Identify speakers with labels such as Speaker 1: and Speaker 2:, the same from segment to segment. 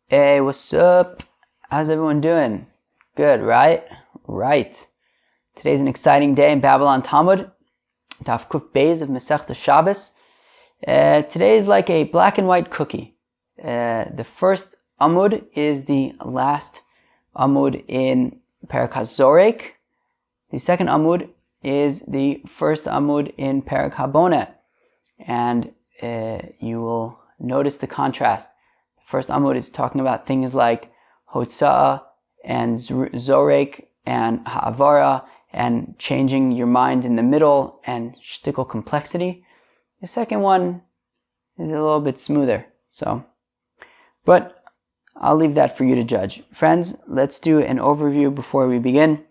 Speaker 1: Hey, what's up? How's everyone doing? Good, right? Right. Today's an exciting day in Babylon Talmud. Daf Kuf Beis of Masechta Shabbis. Today is like a black and white cookie. The first Amud is the last Amud in perek Hazorek. The second Amud is the first Amud in perek Haboneh. And you will notice the contrast. The first Amud is talking about things like Hotza'ah and Zorek and Ha'avara and changing your mind in the middle and shtickle complexity. The second one is a little bit smoother. But I'll leave that for you to judge. Friends, let's do an overview before we begin.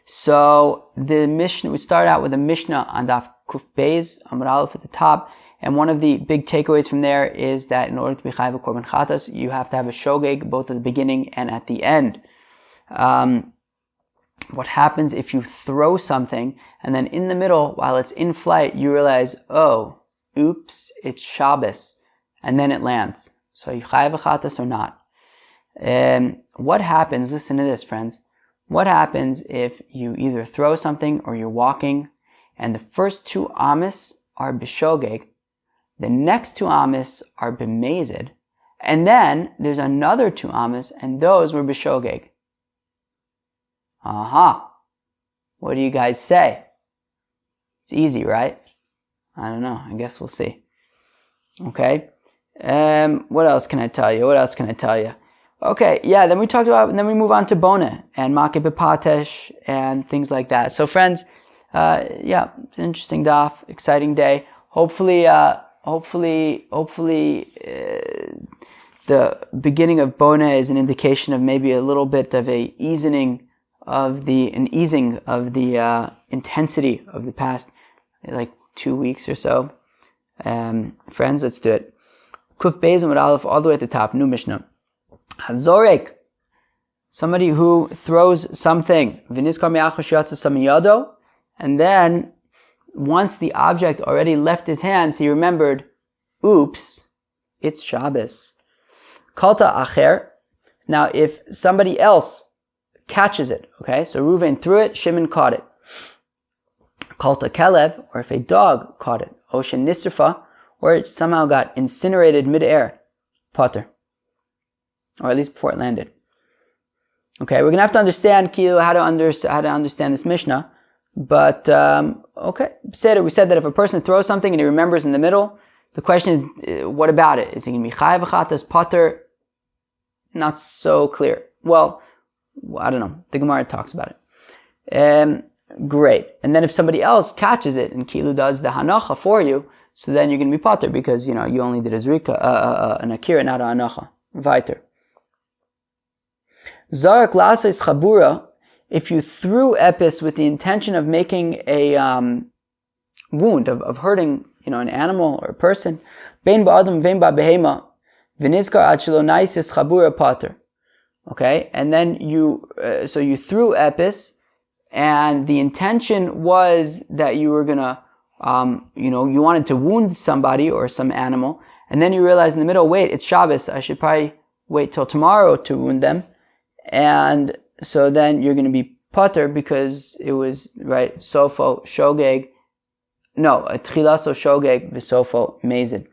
Speaker 1: So the Mishnah, we start out with a Mishnah on Daf Kuf Beis, Amud Aleph at the top, and one of the big takeaways from there is that in order to be chayav korban hatas, you have to have a shogeg both at the beginning and at the end. What happens if you throw something and then in the middle, while it's in flight, you realize, oh, oops, it's Shabbos, and then it lands. So you chayav chatas or not? What happens? Listen to this, friends. What happens if you either throw something or you're walking, and the first two amis are b'shogeg, the next two amis are b'mezid, and then there's another two amis, and those were b'shogeg? What do you guys say? It's easy, right? I don't know. I guess we'll see. Okay. What else can I tell you? Okay, yeah, then we move on to Haboneh and Makeh B'Patesh and things like that. So friends, it's an interesting daf, exciting day. Hopefully, the beginning of Haboneh is an indication of maybe a little bit of an easing of the intensity of the past, like 2 weeks or so. Friends, let's do it. Kuf Beis Amud Aleph all the way at the top, new Mishnah. Hazorek, somebody who throws something, and then once the object already left his hands, he remembered, oops, it's Shabbos. Kalta acher. Now, if somebody else catches it, okay, so Reuven threw it, Shimon caught it. Kalta kelev, or if a dog caught it, Oshen nisrfa, or it somehow got incinerated mid-air, Potter. Or at least before it landed. Okay, we're going to have to understand how to understand this Mishnah. But, okay, we said that if a person throws something and he remembers in the middle, the question is, what about it? Is he going to be chayav chatas, potter? Not so clear. Well, I don't know. The Gemara talks about it. Great. And then if somebody else catches it and Kilu does the hanacha for you, so then you're going to be potter because, you only did a zrika, an akira, not a hanacha. Weiter. Zarak lasais chabura, if you threw epis with the intention of making a wound, of hurting, an animal or a person, bein ba'adam vein ba'behema, v'nizkar ad shelo naisis chabura pater. Okay, and then you threw epis, and the intention was that you were gonna, you wanted to wound somebody or some animal, and then you realize in the middle, wait, it's Shabbos, I should probably wait till tomorrow to wound them. And so then you're going to be potter because it was, right, sofo shogeg. No, tchilaso shogeg v'sofo mezid.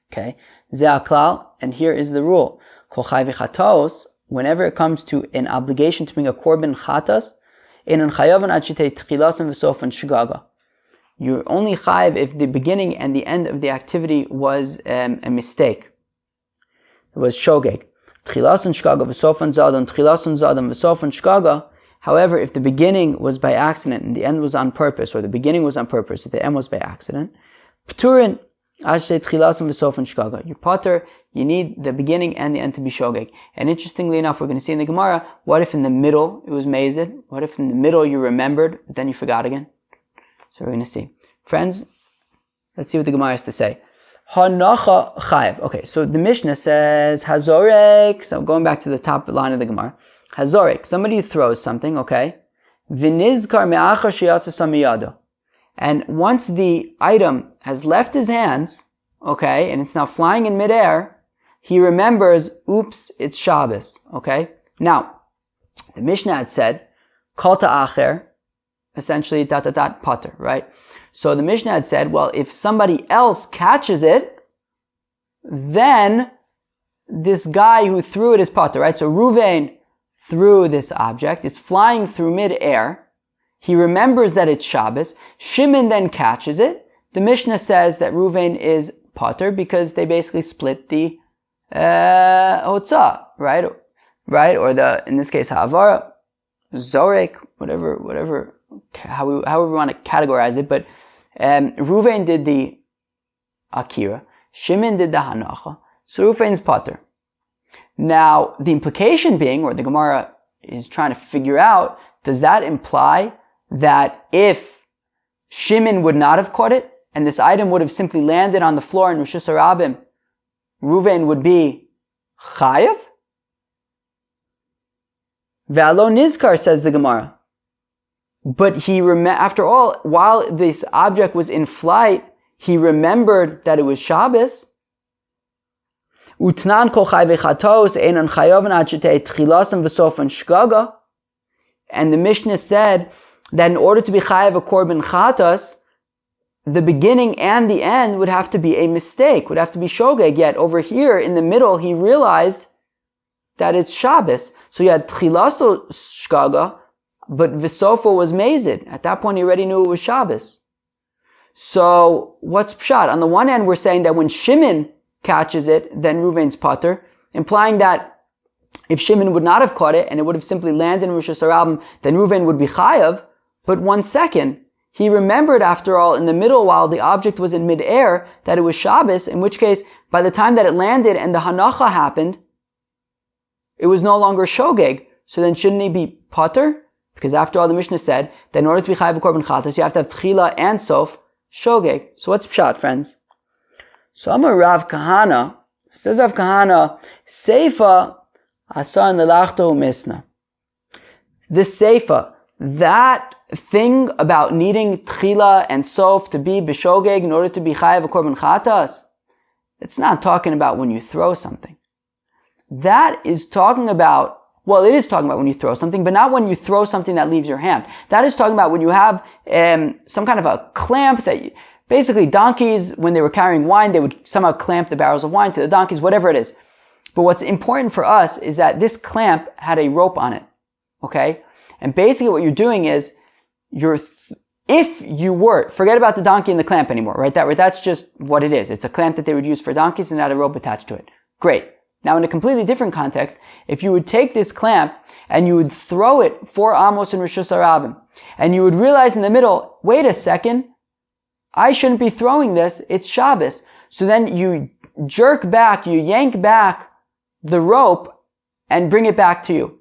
Speaker 1: Okay. Ze aklal, and here is the rule. Kol chai v'chatos, whenever it comes to an obligation to bring a korban chatas, enon chayavan ad shitei tchilasan v'sofan shgaga. You're only chayav if the beginning and the end of the activity was a mistake. It was shogeg. Tchilasan shgaga v'sofan zadam, tchilasan zadam v'sofan shgaga. However, if the beginning was by accident and the end was on purpose, or the beginning was on purpose, if the end was by accident, p'turin ashe tchilasan v'sofan shgaga. You're potter, you need the beginning and the end to be shogeg. And interestingly enough, we're going to see in the Gemara, what if in the middle it was mezid? What if in the middle you remembered, but then you forgot again? So we're going to see. Friends, let's see what the Gemara has to say. Hanacha chayiv. Okay, so the Mishnah says hazorek. So going back to the top line of the Gemara, hazorek. Somebody throws something. Okay, v'nizkar me'achar sheyatsa samiyado. And once the item has left his hands, okay, and it's now flying in midair, he remembers, oops, it's Shabbos. Okay? Now, the Mishnah had said, kol ta'acher, essentially, pater, right? So the Mishnah had said, well, if somebody else catches it, then this guy who threw it is pater, right? So Ruvain threw this object. It's flying through mid-air. He remembers that it's Shabbos. Shimon then catches it. The Mishnah says that Ruvain is pater because they basically split the hotzah, right? Right? Or in this case, ha'avara, zorek, whatever, however we want to categorize it. But Ruvain did the akira. Shimon did the hanacha. So Ruvain's pater. Now, the implication being, or the Gemara is trying to figure out, does that imply that if Shimon would not have caught it, and this item would have simply landed on the floor in Rosh Hashanah, Ruvain would be chayav? Ve'alo nizkar, says the Gemara. But after all, while this object was in flight, he remembered that it was Shabbos. Utnan kol chai vechatos einan chayavan ad shetei tchilasan v'sofan shgaga. And the Mishnah said that in order to be chayav a korban chatas, the beginning and the end would have to be a mistake, would have to be shogeg. Yet over here in the middle, he realized that it's Shabbos. So you had tchilaso shgaga, but v'sofo was mazid. At that point, he already knew it was Shabbos. So what's pshat? On the one hand, we're saying that when Shimon catches it, then Ruvain's pater, implying that if Shimon would not have caught it and it would have simply landed in Rosh Hashanah, then Ruvain would be chayav. But 1 second, he remembered after all in the middle while the object was in mid-air that it was Shabbos, in which case by the time that it landed and the hanacha happened, it was no longer shogeg. So then shouldn't he be pater? Because after all the Mishnah said that in order to be chayav a korban chatas, you have to have tchila and sof shogeg. So what's pshat, friends? So Amar Rav Kahana, says Rav Kahana, Seifa Asan Lelachto Misna. The Seifa, that thing about needing tchila and sof to be b'shogeg in order to be chayav a korban chatas, it's not talking about when you throw something. That is talking about, well, it is talking about when you throw something, but not when you throw something that leaves your hand. That is talking about when you have some kind of a clamp that basically donkeys, when they were carrying wine, they would somehow clamp the barrels of wine to the donkeys, whatever it is. But what's important for us is that this clamp had a rope on it. Okay? And basically what you're doing is, if you were, forget about the donkey and the clamp anymore, right? That's just what it is. It's a clamp that they would use for donkeys and had a rope attached to it. Great. Now in a completely different context, if you would take this clamp and you would throw it 4 amos in Rosh Hashanah, and you would realize in the middle, wait a second, I shouldn't be throwing this, it's Shabbos. So then you jerk back, you yank back the rope and bring it back to you.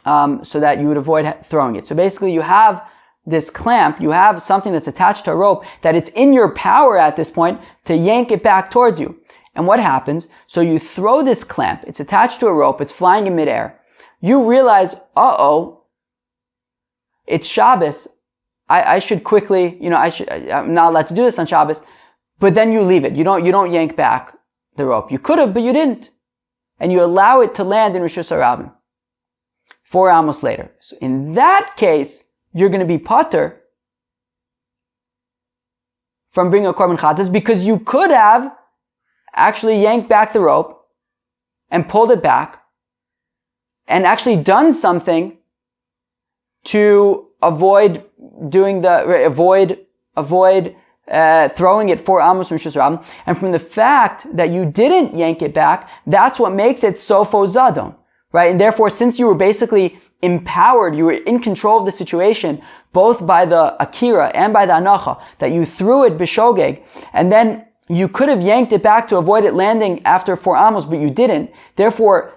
Speaker 1: So that you would avoid throwing it. So basically you have this clamp, you have something that's attached to a rope that it's in your power at this point to yank it back towards you. And what happens? So you throw this clamp, it's attached to a rope, it's flying in midair. You realize, it's Shabbos. I should quickly, I'm not allowed to do this on Shabbos. But then you leave it. You don't yank back the rope. You could have, but you didn't. And you allow it to land in Rosh Hashanah 4 amos later. So in that case, you're going to be pater from bringing a korban chatas because you could have actually yanked back the rope and pulled it back and actually done something to avoid throwing it 4 amos from Rosh Hashanah. And from the fact that you didn't yank it back, that's what makes it sofo zadon. Right? And therefore, since you were basically empowered, you were in control of the situation, both by the akira and by the anacha, that you threw it b'shogeg, and then you could have yanked it back to avoid it landing after 4 amos, but you didn't. Therefore,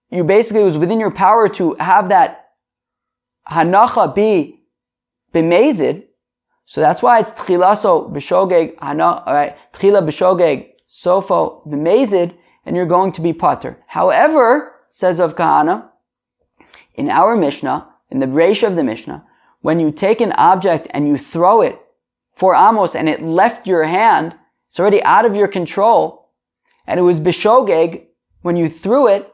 Speaker 1: you basically, it was within your power to have that hanacha be b'mezid. So that's why it's tchilaso b'shogeg, tchila b'shogeg, sofo b'mezid, and you're going to be pater. However, says Rav Kahana, in our Mishnah, in the Reisha of the Mishnah, when you take an object and you throw it 4 amos and it left your hand, it's already out of your control, and it was bishogeg when you threw it,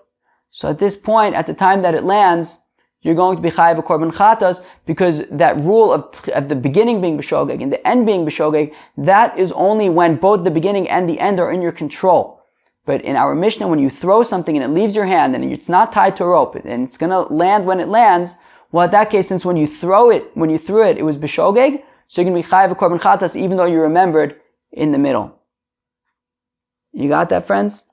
Speaker 1: so at this point, at the time that it lands, you're going to be chayav a korban chatas, because that rule of the beginning being bishogeg and the end being bishogeg, that is only when both the beginning and the end are in your control. But in our Mishnah, when you throw something and it leaves your hand and it's not tied to a rope and it's going to land when it lands, well, at that case, since when you threw it, it was bishogeg, so you're going to be chayav a korban chatas even though you remembered in the middle. You got that, friends?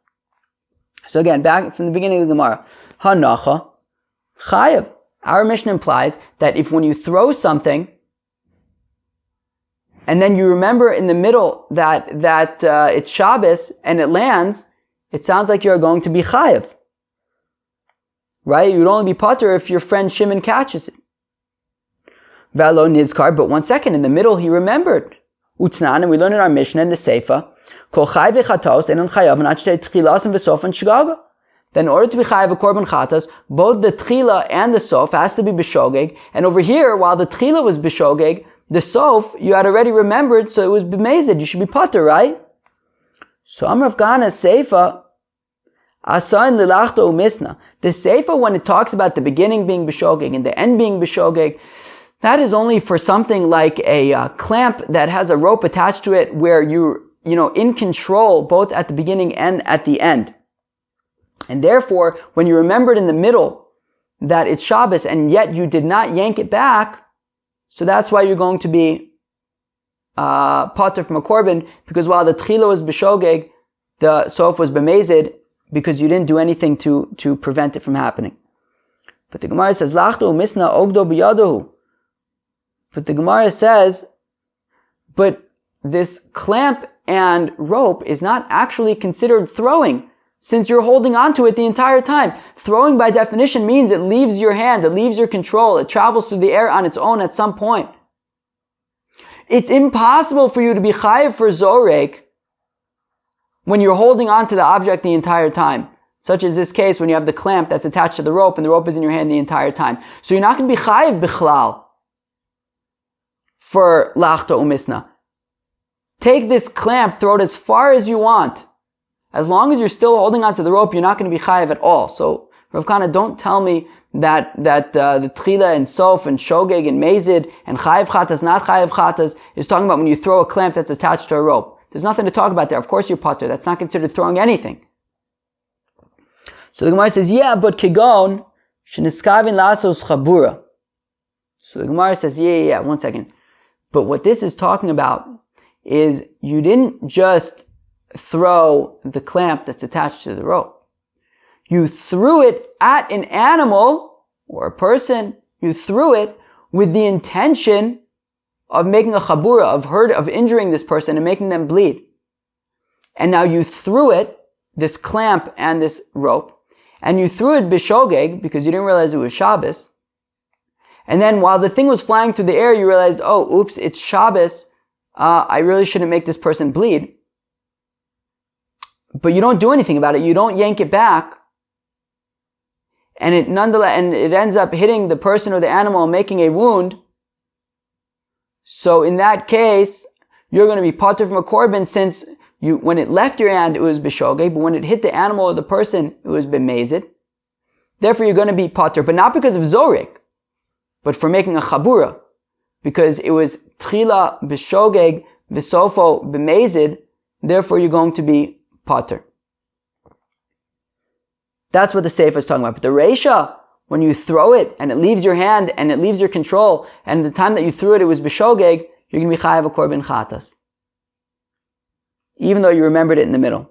Speaker 1: So again, back from the beginning of the Gemara, hanacha chayav. Our Mishnah implies that if when you throw something and then you remember in the middle that it's Shabbos and it lands, it sounds like you're going to be chayav. Right? You would only be pater if your friend Shimon catches it. Velo nizkar, but 1 second, in the middle he remembered. Utznan, and we learn in our Mishnah in the Seifa, kol chayav chatos enon chayav anat tchilas v'sof and shgaga. Then in order to be chayav a korban chatas, both the tchila and the sof has to be bishogeg. And over here, while the tchila was bishogeg, the sof you had already remembered, so it was b'mezid. You should be pater, right? So Amr of Ghana Seifa, asayin lilachto umisna. The Seifa, when it talks about the beginning being bishogeg and the end being bishogeg, that is only for something like a clamp that has a rope attached to it, where you're in control both at the beginning and at the end. And therefore, when you remembered in the middle that it's Shabbos and yet you did not yank it back, so that's why you're going to be pater from a korban, because while the tchila was b'shogeg, the sof was b'mezid, because you didn't do anything to prevent it from happening. But the Gemara says, Lachto misna ogdo b'yadohu. But the Gemara says, but this clamp and rope is not actually considered throwing, since you're holding on to it the entire time. Throwing by definition means it leaves your hand, it leaves your control, it travels through the air on its own at some point. It's impossible for you to be chayav for zorek when you're holding on to the object the entire time. Such as this case when you have the clamp that's attached to the rope and the rope is in your hand the entire time. So you're not going to be chayav bichlal for lachta umisna. Take this clamp, throw it as far as you want. As long as you're still holding onto the rope, you're not going to be chayav at all. So, Rav Kana, don't tell me that the tchila and sof and shogeg and mezid and chayav chatas, not chayav chatas, is talking about when you throw a clamp that's attached to a rope. There's nothing to talk about there. Of course you're pater. That's not considered throwing anything. So the Gemara says, yeah, but kigon sheniskavin lasos chabura. So the Gemara says, yeah, 1 second. But what this is talking about is you didn't just throw the clamp that's attached to the rope. You threw it at an animal or a person. You threw it with the intention of making a chabura, of injuring this person and making them bleed. And now you threw it, this clamp and this rope, and you threw it bishogeg because you didn't realize it was Shabbos. And then while the thing was flying through the air, you realized, oh, oops, it's Shabbos. I really shouldn't make this person bleed. But you don't do anything about it. You don't yank it back. And it ends up hitting the person or the animal and making a wound. So in that case, you're going to be pater from a korban, since when it left your hand, it was bishogeg, but when it hit the animal or the person, it was b'mezid. Therefore, you're going to be pater, but not because of zorik, but for making a chabura, because it was tchila b'shogeg v'sofo b'mezid. Therefore, you're going to be pater. That's what the Seifa is talking about. But the Reisha, when you throw it and it leaves your hand and it leaves your control, and the time that you threw it, it was b'shogeg, you're going to be chayav a korban chatas, even though you remembered it in the middle.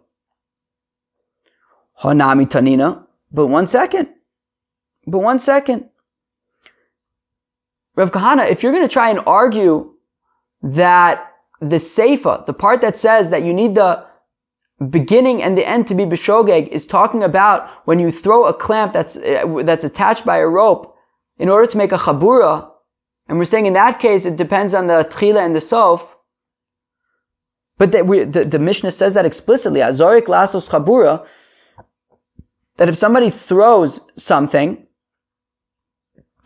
Speaker 1: Honami tanina. But 1 second. Rav Kahana, if you're going to try and argue that the Seifa, the part that says that you need the beginning and the end to be b'shogeg, is talking about when you throw a clamp that's attached by a rope in order to make a chabura, and we're saying in that case it depends on the tchila and the sof, but the Mishnah says that explicitly, azorik lasos chabura, that if somebody throws something,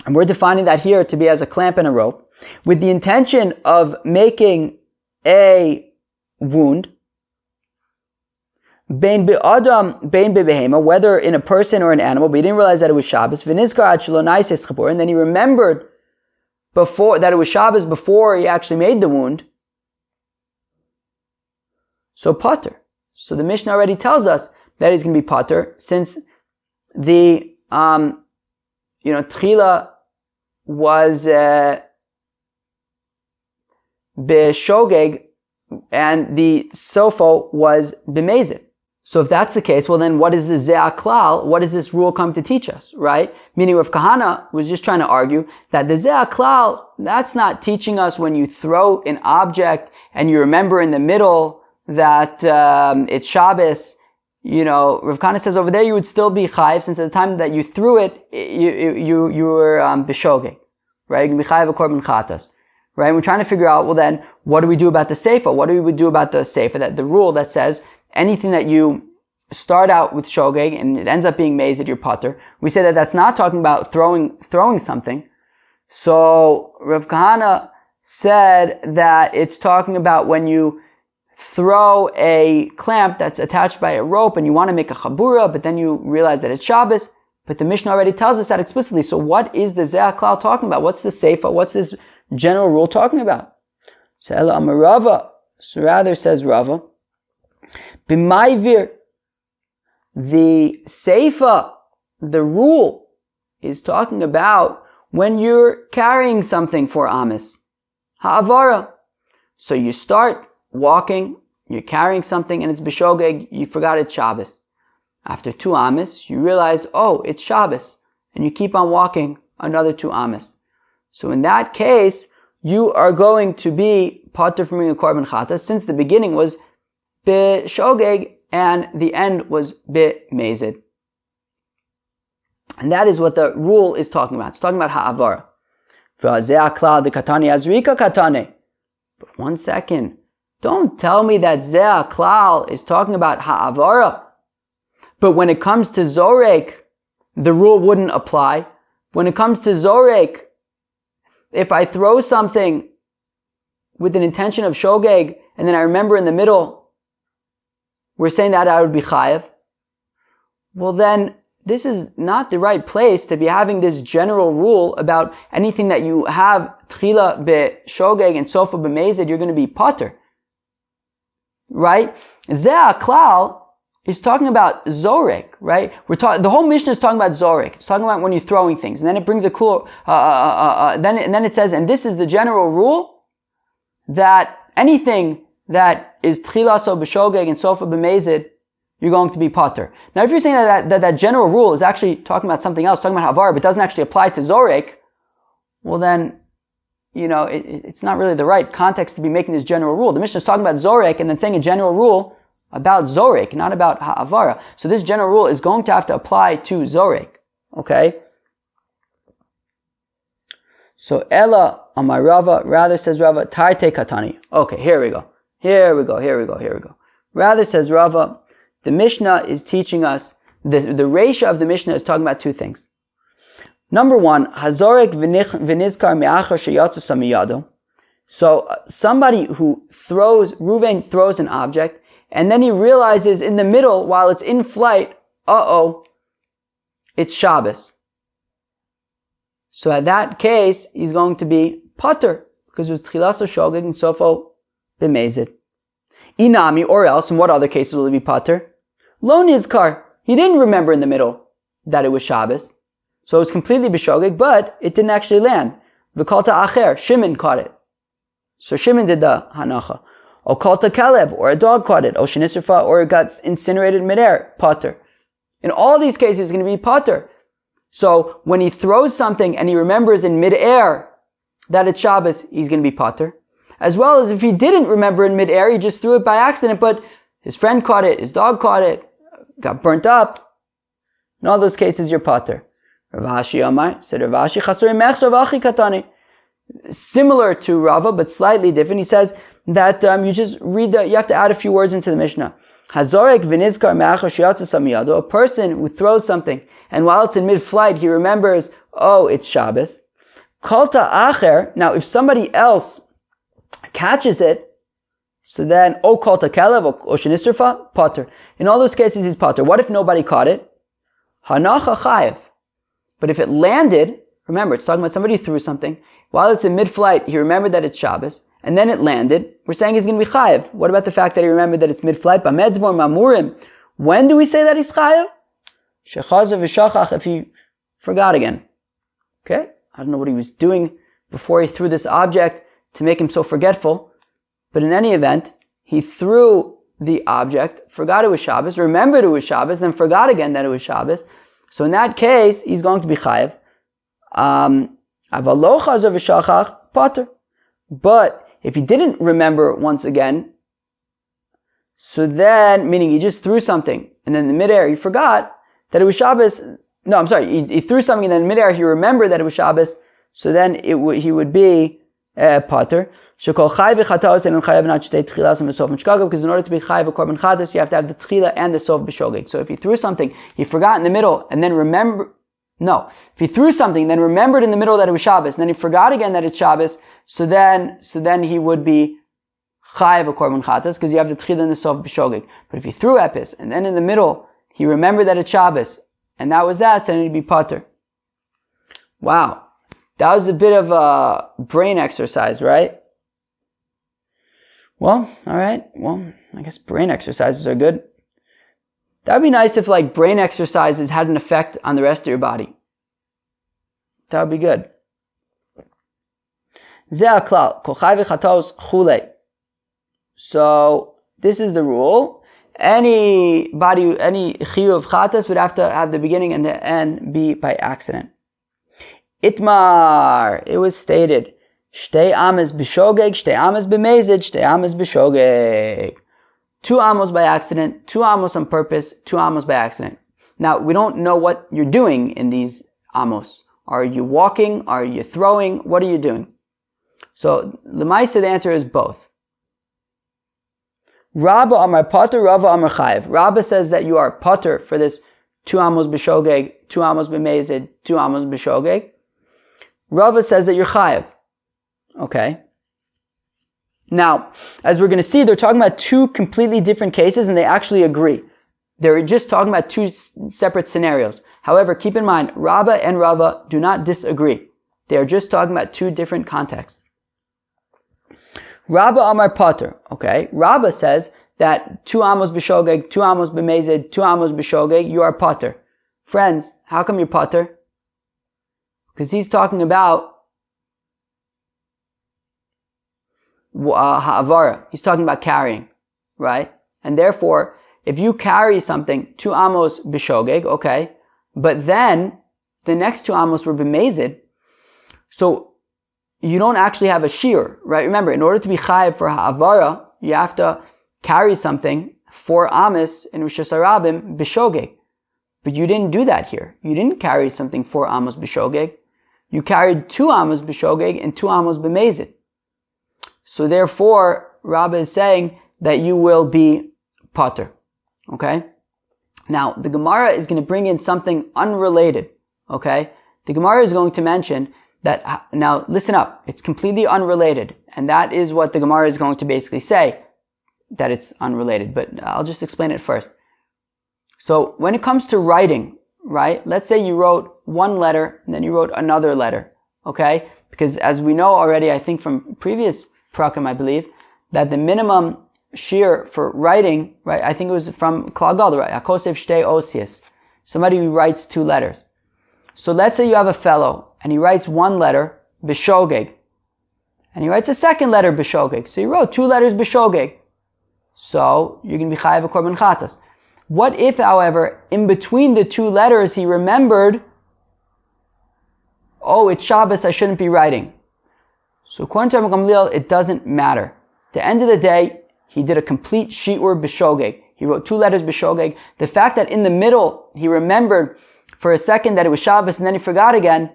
Speaker 1: and we're defining that here to be as a clamp and a rope, with the intention of making a wound, Bein be'adam, bein be'behema, whether in a person or an animal, but he didn't realize that it was Shabbos. V'nizkar ad shelo naises chabur, and then he remembered before that it was Shabbos before he actually made the wound. So pater. So the Mishnah already tells us that he's going to be pater, since the tchila was b'shogeg and the sofo was b'mezid. So if that's the case, well then what is the ze'ah klal? What does this rule come to teach us, right? Meaning Rav Kahana was just trying to argue that the ze'ah klal, that's not teaching us when you throw an object and you remember in the middle that it's Shabbos. Rav Kahana says over there you would still be chayiv, since at the time that you threw it, you were b'shogeg, right? You can be chayiv a korban chatas. Right? And we're trying to figure out, well then, what do we do about the seifa? What do we do about the seifa? That the rule that says anything that you start out with shogeg and it ends up being mezid, your pater. We say that that's not talking about throwing something. So Rav Kahana said that it's talking about when you throw a clamp that's attached by a rope and you want to make a chabura, but then you realize that it's Shabbos. But the Mishnah already tells us that explicitly. So what is the ze'ah klal talking about? What's the seifa? What's this general rule talking about? So Ela Amar Rava. So rather says Rava, b'mayvir, the seifa, the rule, is talking about when you're carrying something for amis. Ha'avara. So you start walking, you're carrying something and it's b'shogeg, you forgot it's Shabbos. After 2 amis, you realize, oh, it's Shabbos. And you keep on walking another 2 amis. So in that case, you are going to be pater from being a korban chata, since the beginning was b'shogeg and the end was b'mezid. And that is what the rule is talking about. It's talking about ha'avara. V'azeh klal de katani azrika katane. But 1 second. Don't tell me that ze'ah klal is talking about ha'avara. But when it comes to zorek, the rule wouldn't apply. When it comes to zorek, if I throw something with an intention of shogeg, and then I remember in the middle, we're saying that I would be chayev. Well then, this is not the right place to be having this general rule about anything that you have tchila b'shogeg and sofa b'mezid, you're going to be pater. Right? Ze'ah klal is talking about zorek, right? The whole Mishnah is talking about zorek. It's talking about when you're throwing things. And then it brings a cool, then it says, and this is the general rule, that anything that is tchilaso b'shogeg and sofa b'mezid, you're going to be pater. Now, if you're saying that general rule is actually talking about something else, talking about havar, but doesn't actually apply to zorek, well then, it's not really the right context to be making this general rule. The Mishnah is talking about zorek and then saying a general rule about zorek, not about ha'avara. So this general rule is going to have to apply to zorek. Okay? So Ella Amar Rava, rather says Rava, Tarte Katani. Okay, here we go. Rather says Rava, the Mishnah is teaching us, the ratio of the Mishnah is talking about 2 things. Number 1, Hazorek v'nizkar me'achar sheyatzu samiyado. So somebody who Reuven throws an object, and then he realizes in the middle, while it's in flight, it's Shabbos. So at that case, he's going to be pater, because it was tchilaso shogeg and sofo b'mezid. Inami, or else, in what other cases will it be pater? Lo nizkar. He didn't remember in the middle that it was Shabbos. So it was completely b'shogeg, but it didn't actually land. V'kalta acher, Shimon caught it. So Shimon did the hanacha. O kalta kalev, or a dog caught it. O shenisrifa, or it got incinerated midair. Pater. In all these cases, it's going to be pater. So when he throws something and he remembers in midair that it's Shabbos, he's going to be pater. As well as if he didn't remember in midair, he just threw it by accident, but his friend caught it, his dog caught it, got burnt up. In all those cases, you're pater. Rav Ashi Amar said, Rav Ashi chasuri mechshav achi katani. Similar to Rava, but slightly different. He says that you just read you have to add a few words into the Mishnah. Hazorek v'nizkar me'achar sheyatzu samiyado. A person who throws something, and while it's in mid-flight, he remembers, it's Shabbos. Kalta acher. Now, if somebody else catches it, So then, O kolta kelev, O shenisrfa, pater. In all those cases, he's pater. What if nobody caught it? Hanacha chayev. But if it landed, remember, it's talking about somebody threw something. While it's in mid-flight, he remembered that it's Shabbos, and then it landed. We're saying he's going to be chayev. What about the fact that he remembered that it's mid-flight? B'medzvor mamurim. When do we say that he's chayev? Shechazer v'shachach, if he forgot again. Okay? I don't know what he was doing before he threw this object to make him so forgetful. But in any event, he threw the object, forgot it was Shabbos, remembered it was Shabbos, then forgot again that it was Shabbos. So in that case, he's going to be chayev. Pater. But if he didn't remember once again, so then, meaning he just threw something, and then in midair he forgot that it was Shabbos. No, I'm sorry, he threw something, and then in midair he remembered that it was Shabbos, so then he would be pater. Because in order to be chayev a korban chatas, you have to have the tchila and the sof b'shogeg. So if he threw something, he forgot in the middle, and then if he threw something, then remembered in the middle that it was Shabbos, and then he forgot again that it's Shabbos, so then he would be chayev a korban chatas, because you have the tchila and the sof b'shogeg. But if he threw epis, and then in the middle, he remembered that it's Shabbos, and that was that, so then he'd be pater. Wow. That was a bit of a brain exercise, right? Well, alright. Well, I guess brain exercises are good. That would be nice if brain exercises had an effect on the rest of your body. That would be good. So, this is the rule. Any chiyuv of chatas would have to have the beginning and the end be by accident. Itmar, it was stated, Shtei amos b'shogeg, shtei amos b'mezid, shtei amos b'shogeg. 2 amos by accident, 2 amos on purpose, 2 amos by accident. Now, we don't know what you're doing in these amos. Are you walking? Are you throwing? What are you doing? So, the answer is both. Rabba amar pater, Rava amar chayev. Rabba says that you are pater for this 2 amos b'shogeg, 2 amos b'mezid, 2 amos b'shogeg. Rava says that you're chayev. Okay. Now, as we're going to see, they're talking about 2 completely different cases, and they actually agree. They're just talking about 2 separate scenarios. However, keep in mind, Rabba and Rava do not disagree. They are just talking about 2 different contexts. Rabba amar pater. Okay. Rabba says that 2 amos b'shogeg, 2 amos b'mezid, 2 amos b'shogeg, you are pater. Friends, how come you're pater? Because he's talking about ha'avara. He's talking about carrying, right? And therefore, if you carry something 2 amos b'shogeg, okay, but then the next 2 amos were b'mezid, so you don't actually have a shear, right? Remember, in order to be chayev for ha'avara, you have to carry something 4 amos in Rosh Hashanah b'shogeg. But you didn't do that here. You didn't carry something 4 amos b'shogeg. You carried 2 amos b'shogeg and 2 amos b'mezid. So therefore, Rabba is saying that you will be pater. Okay? Now, the Gemara is going to bring in something unrelated. Okay? The Gemara is going to mention that, now listen up, it's completely unrelated. And that is what the Gemara is going to basically say, that it's unrelated. But I'll just explain it first. So, when it comes to writing, right? Let's say you wrote 1 letter, and then you wrote another letter. Okay? Because as we know already, I think from previous prakim, I believe, that the minimum shear for writing, right, I think it was from Klal Gadol, right? Hakosev shtei osios. Somebody who writes 2 letters. So let's say you have a fellow, and he writes 1 letter, b'shogeg. And he writes a 2nd letter, b'shogeg. So he wrote 2 letters, b'shogeg. So, you're going to be chayev a korban chatas. What if, however, in between the 2 letters, he remembered, oh, it's Shabbos, I shouldn't be writing. So according to Rabbi Gamliel, it doesn't matter. At the end of the day, he did a complete shi'ur b'shogeg. He wrote 2 letters b'shogeg. The fact that in the middle, he remembered for a second that it was Shabbos and then he forgot again,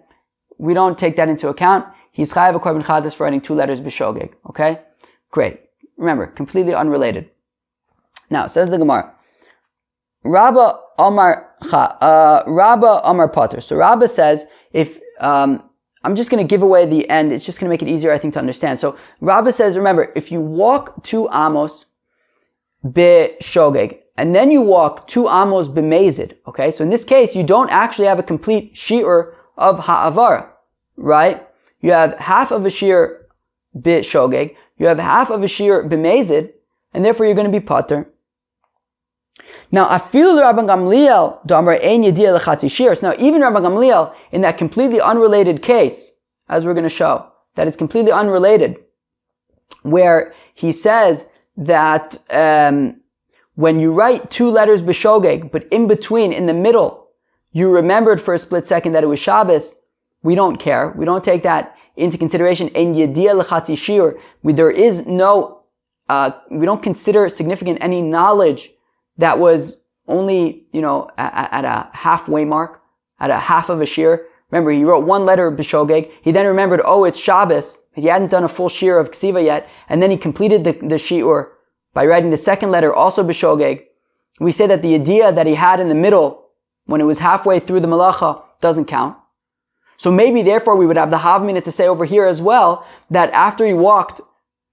Speaker 1: we don't take that into account. He's chayav a korban chatas for writing 2 letters b'shogeg. Okay? Great. Remember, completely unrelated. Now, says the Gemara, Rabba Amar pater. So Rabba says, if I'm just going to give away the end. It's just going to make it easier, I think, to understand. So Rabbah says, remember, if you walk 2 amos b'shogeg, and then you walk 2 amos b'mezid, okay? So in this case, you don't actually have a complete shi'ur of ha'avara, right? You have half of a shi'ur b'shogeg, you have half of a shi'ur b'mezid, and therefore you're going to be pater. Now, afilu Rabban Gamliel damar ein yediyah lechatzi shi'ur. Now, even Rabban Gamliel, in that completely unrelated case, as we're going to show, that it's completely unrelated, where he says that when you write 2 letters b'shogeg, but in between, in the middle, you remembered for a split second that it was Shabbos, we don't care. We don't take that into consideration. Ein yediyah lechatzi shi'ur. There is no, we don't consider significant any knowledge that was only, at a halfway mark, at a half of a shir. Remember, he wrote 1 letter b'shogeg. He then remembered, it's Shabbos. He hadn't done a full shir of ksiva yet. And then he completed the shiur by writing the 2nd letter also b'shogeg. We say that the idea that he had in the middle, when it was halfway through the malacha, doesn't count. So maybe, therefore, we would have the havmina to say over here as well, that after he walked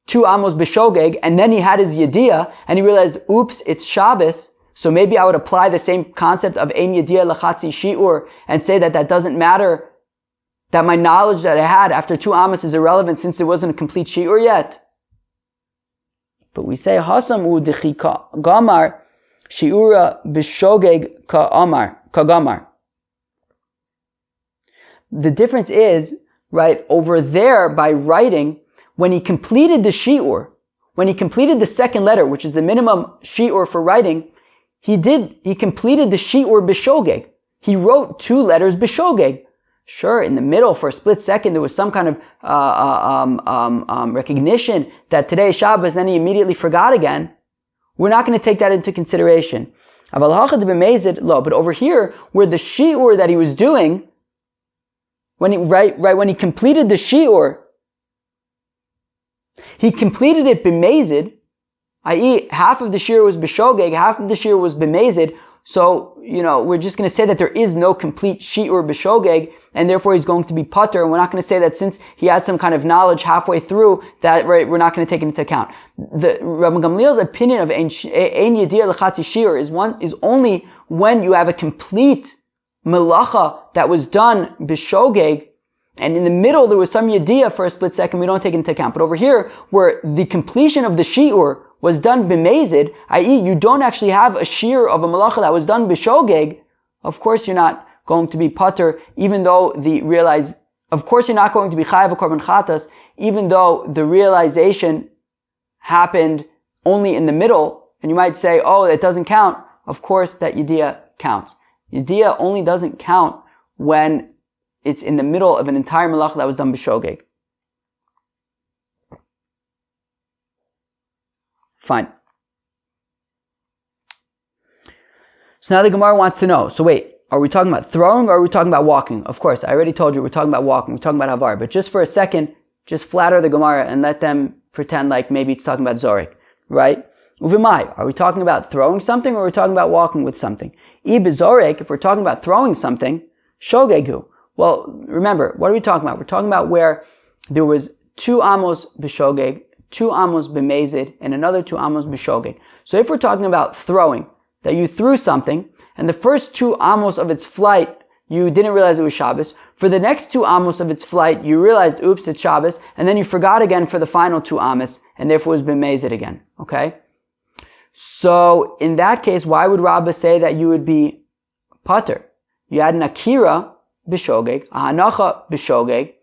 Speaker 1: 2 amos b'shogeg, and then he had his yediyah, and he realized, oops, it's Shabbos, so maybe I would apply the same concept of ein yediyah lechatzi shi'ur, and say that that doesn't matter, that my knowledge that I had after 2 amos is irrelevant since it wasn't a complete shi'ur yet. But we say, hasam u dechi gamar shi'ura b'shogeg ka gamar. The difference is, right, over there by writing, when he completed the shi'ur, when he completed the 2nd letter, which is the minimum shi'ur for writing, he completed the shi'ur b'shogeg. He wrote 2 letters b'shogeg. Sure, in the middle, for a split second, there was some kind of recognition that today is Shabbos, then he immediately forgot again. We're not going to take that into consideration. But over here, where the shi'ur that he was doing, when he completed the shi'ur, he completed it b'mezid, i.e. half of the shi'ur was b'shogeg, half of the shi'ur was b'mezid. So, we're just going to say that there is no complete shi'ur b'shogeg, and therefore he's going to be pater, and we're not going to say that since he had some kind of knowledge halfway through, that we're not going to take it into account. The Rabban Gamliel's opinion of ein yediyah lechatzi shi'ur is only when you have a complete melacha that was done b'shogeg, and in the middle there was some yediyah for a split second, we don't take it into account. But over here, where the completion of the shi'ur was done b'mezid, i.e. you don't actually have a shir of a malacha that was done b'shogeg, of course you're not going to be pater, even though of course you're not going to be chayav a korban chatas, even though the realization happened only in the middle, and you might say, it doesn't count. Of course that yediyah counts. Yediyah only doesn't count when it's in the middle of an entire malacha that was done b'shogeg. Fine. So now the Gemara wants to know, so wait, are we talking about throwing or are we talking about walking? Of course, I already told you we're talking about walking, we're talking about havar, but just for a second, just flatter the Gemara and let them pretend like maybe it's talking about zorik, right? Uvimai, are we talking about throwing something or are we talking about walking with something? Ibizorek, if we're talking about throwing something, shogegu. Well, remember, what are we talking about? We're talking about where there was 2 amos b'shogeg, 2 amos b'mezid, and another 2 amos b'shogeg. So if we're talking about throwing, that you threw something, and the first 2 amos of its flight, you didn't realize it was Shabbos. For the next 2 amos of its flight, you realized, oops, it's Shabbos, and then you forgot again for the final 2 amos, and therefore it was b'mezid again, okay? So, in that case, why would Rabbah say that you would be pater? You had an akira b'shogeg, a hanacha b'shogeg.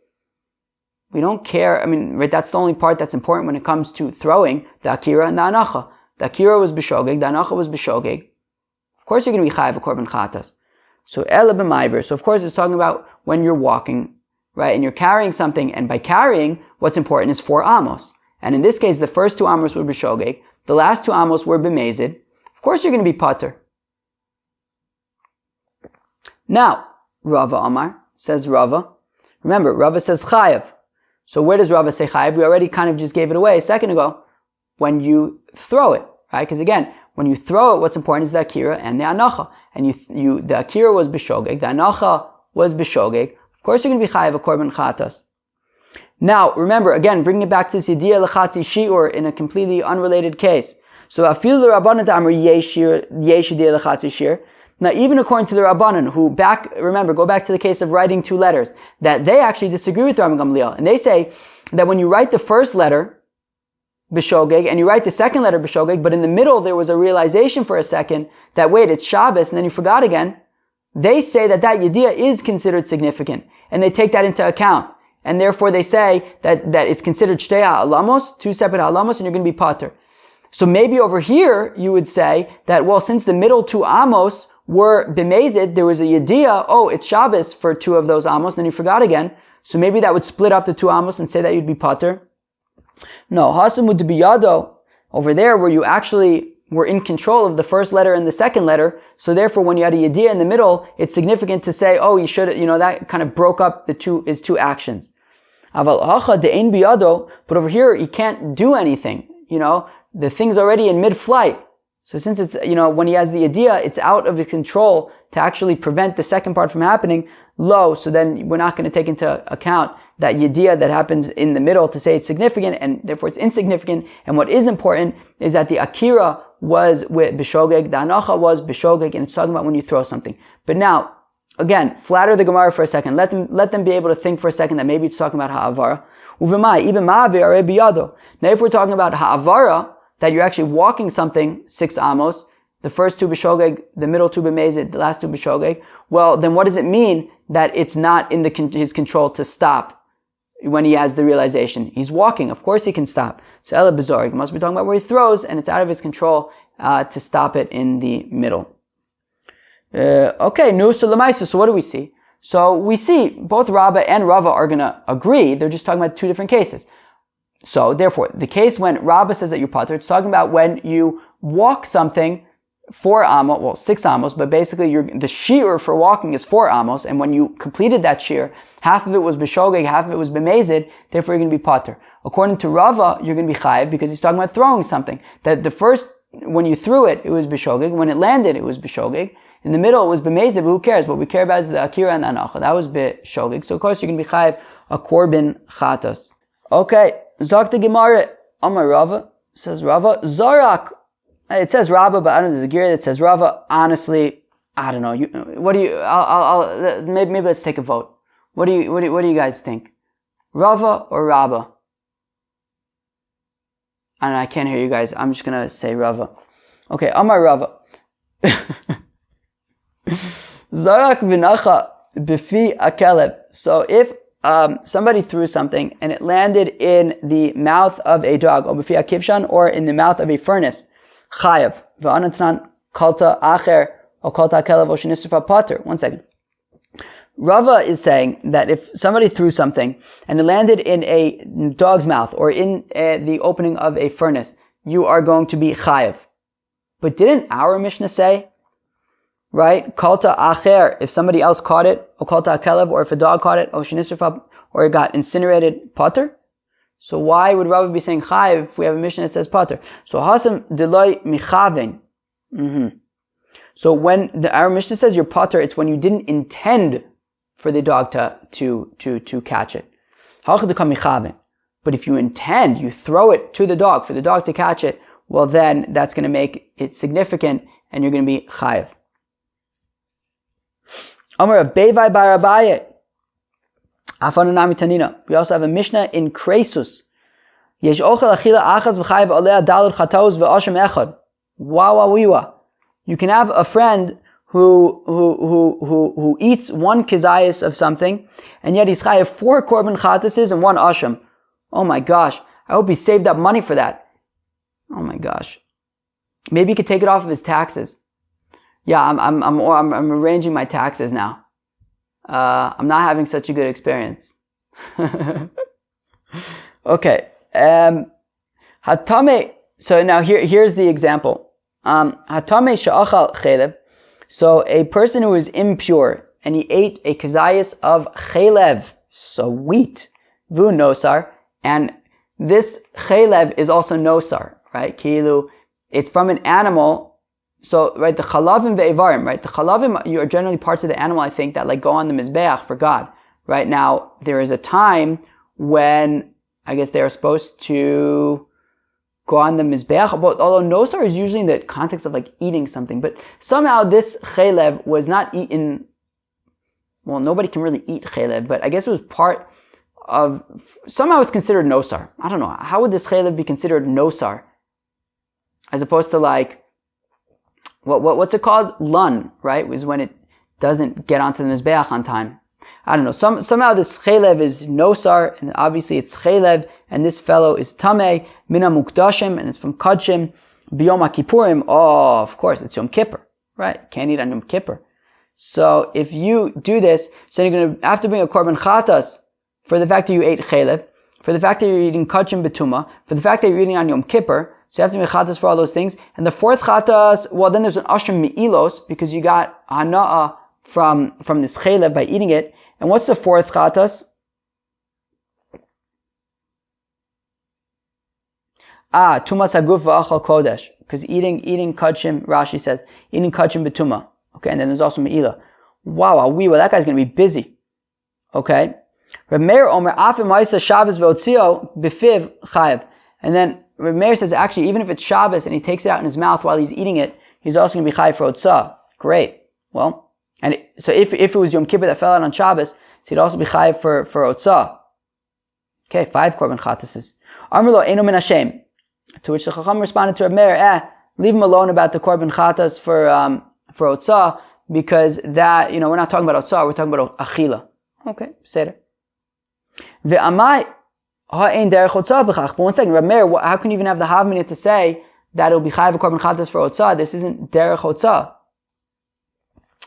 Speaker 1: We don't care, right, that's the only part that's important when it comes to throwing, the akira and the hanacha. The akira was b'shogeg, the hanacha was b'shogeg. Of course you're going to be chayav a korban chatas. So, ela b'maiver. So, of course, it's talking about when you're walking, right, and you're carrying something, and by carrying, what's important is 4 amos. And in this case, the first 2 amos were b'shogeg, the last 2 amos were b'mezid. Of course you're going to be pater. Now, Rava Amar, says Rava. Remember, Rava says chayav. So where does Rava say chayav? We already kind of just gave it away a second ago. When you throw it, right? Because again, when you throw it, what's important is the akira and the anacha. And the akira was b'shogeg, the anacha was b'shogeg. Of course you're going to be chayav a korban chatas. Now, remember, again, bringing it back to this idea lechatzi shiur in a completely unrelated case. So, afil l'rabbanan ta'amr yesh idea lechatzi shiur. Now, even according to the Rabbanan, who go back to the case of writing two letters, that they actually disagree with Rabban Gamliel. And they say that when you write the first letter, b'shogeg, and you write the second letter, b'shogeg, but in the middle there was a realization for a second that, wait, it's Shabbos, and then you forgot again, they say that yediyah is considered significant. And they take that into account. And therefore they say that it's considered shtei ha'alamos, two separate ha'alamos, and you're going to be pater. So maybe over here you would say that, well, since the middle two amos were b'mezid, there was a yediyah, it's Shabbos for two of those amos, and then you forgot again. So maybe that would split up the two amos and say that you'd be pater. No, hasamud biyado, over there where you actually were in control of the first letter and the second letter, so therefore when you had a yediyah in the middle, it's significant to say, you should, that kind of broke up his two actions. Aval hacha de'ein biyado, but over here he can't do anything, the thing's already in mid-flight. So since it's, when he has the yediyah, it's out of his control to actually prevent the second part from happening, so then we're not going to take into account that yediyah that happens in the middle to say it's significant, and therefore it's insignificant. And what is important is that the akira was with b'shogeg, the hanacha was b'shogeg, and it's talking about when you throw something. But now, again, flatter the Gemara for a second. Let them be able to think for a second that maybe it's talking about ha'avara. Uvemai, even ma'avir are biyado. Now if we're talking about ha'avara, that you're actually walking something 6 amos, the first two b'shogeg, the middle two b'mezid, the last two b'shogeg, well, then what does it mean that it's not in his control to stop when he has the realization? He's walking, of course he can stop. So ela b'zor, he must be talking about where he throws, and it's out of his control to stop it in the middle. So l'maisa, so what do we see? So we see both Rabbah and Rava are going to agree, they're just talking about two different cases. So, therefore, the case when Rabbah says that you're pater, it's talking about when you walk something 6 amos, but basically the shear for walking is 4 amos, and when you completed that shear, half of it was b'shogeg, half of it was b'mezid, therefore you're going to be pater. According to Rava, you're going to be chayiv because he's talking about throwing something. That the first, when you threw it, it was b'shogeg, when it landed, it was b'shogeg, in the middle it was b'mezid, but who cares? What we care about is the akira and the anacha. That was b'shogeg, so of course you're going to be chayiv a korban chatas. Okay. Zok the Gemara, Amar Rava, says Rava, Zorak. It says Rava, but I don't know, there's a Gira that says Rava. Honestly, I don't know. Maybe let's take a vote. What do you guys think? Rava or Rabba? I can't hear you guys. I'm just gonna say Rava. Okay, Amar Rava. Zorak v'nacha b'fi akeleb. So if somebody threw something and it landed in the mouth of a dog, or b'fi akivshan, or in the mouth of a furnace, chayav. V'anatnan kalta acher, or kalta akelev, or shenisrufa pater. 1 second. Rava is saying that if somebody threw something and it landed in a dog's mouth or in the opening of a furnace, you are going to be chayav. But didn't our Mishnah say, right? Kalta acher, if somebody else caught it, or kalta akelev, or if a dog caught it, or shenisrufa, or it got incinerated, pater? So why would Rava be saying chayiv if we have a Mishnah that says pater? So hasam deloi michaven. So when our Mishnah says you're pater, it's when you didn't intend for the dog to catch it. But if you intend, you throw it to the dog for the dog to catch it, well then that's going to make it significant and you're going to be chayiv. Amar Bevai bar Abaye. Afananami Tanina. We also have a Mishnah in Kresus. Yesh ochel achila achaz v'chayiv aleh dalad chataos v'ashem echad. Wawawiwa. You can have a friend who eats 1 kizayis of something, and yet he's chayiv 4 korban chatases and 1 asham. Oh my gosh! I hope he saved up money for that. Oh my gosh! Maybe he could take it off of his taxes. Yeah, I'm arranging my taxes now. I'm not having such a good experience. Okay. Hatame. So now here's the example. Hatame she'achal chelev. So a person who is impure and he ate a kazayas of chelev, so wheat, vu nosar, and this chelev is also nosar, right? Kilu, it's from an animal. So, right, the chalavim ve'evarim, right? The chalavim are generally parts of the animal, I think, that like go on the mizbeach for God, right? Now, there is a time when I guess they are supposed to go on the mizbeach, although nosar is usually in the context of like eating something, but somehow this chaylev was not eaten. Well, nobody can really eat chaylev, but I guess it was part of, somehow it's considered nosar. I don't know. How would this chaylev be considered nosar? As opposed to like, what's it called? Lun, right? Was when it doesn't get onto the mizbeach on time. I don't know. Somehow this chaylev is nosar, and obviously it's chaylev, and this fellow is tameh, mina mukdashim, and it's from kadshim, biyom kippurim. Oh, of course, it's Yom Kippur, right? Can't eat on Yom Kippur. So if you do this, so you're going to have to bring a korban chatas for the fact that you ate chaylev, for the fact that you're eating kadshim betuma, for the fact that you're eating on Yom Kippur. So you have to make chatas for all those things. And the fourth chatas, well, then there's an ashram mi'ilos, because you got hana'ah from this chaylev by eating it. And what's the fourth chatas? Tumas haguf v'achal kodesh. Because eating kadshim, Rashi says, eating kadshim betuma. Okay, and then there's also me'ilah. Wow, that guy's going to be busy. Okay. Reb Meir omer afim ma'isa Shabbos ve'otzio b'fiv chayev. And then Reb Meir says, actually, even if it's Shabbos and he takes it out in his mouth while he's eating it, he's also going to be chayev for otzah. Great. Well, so if it was Yom Kippur that fell out on Shabbos, so he'd also be chayev for otzah. Okay, 5 korban chatases. Amr lo eino min Hashem. To which the Chacham responded to Reb Meir, leave him alone about the korban chatas for otzah, because that, we're not talking about otzah, we're talking about achila. Okay, say it. Ve'amai ha'ein derech otzah b'chach. But one second, Reb Meir, how can you even have the havminah to say that it'll be chayev korban chatas for otzah? This isn't derech otzah.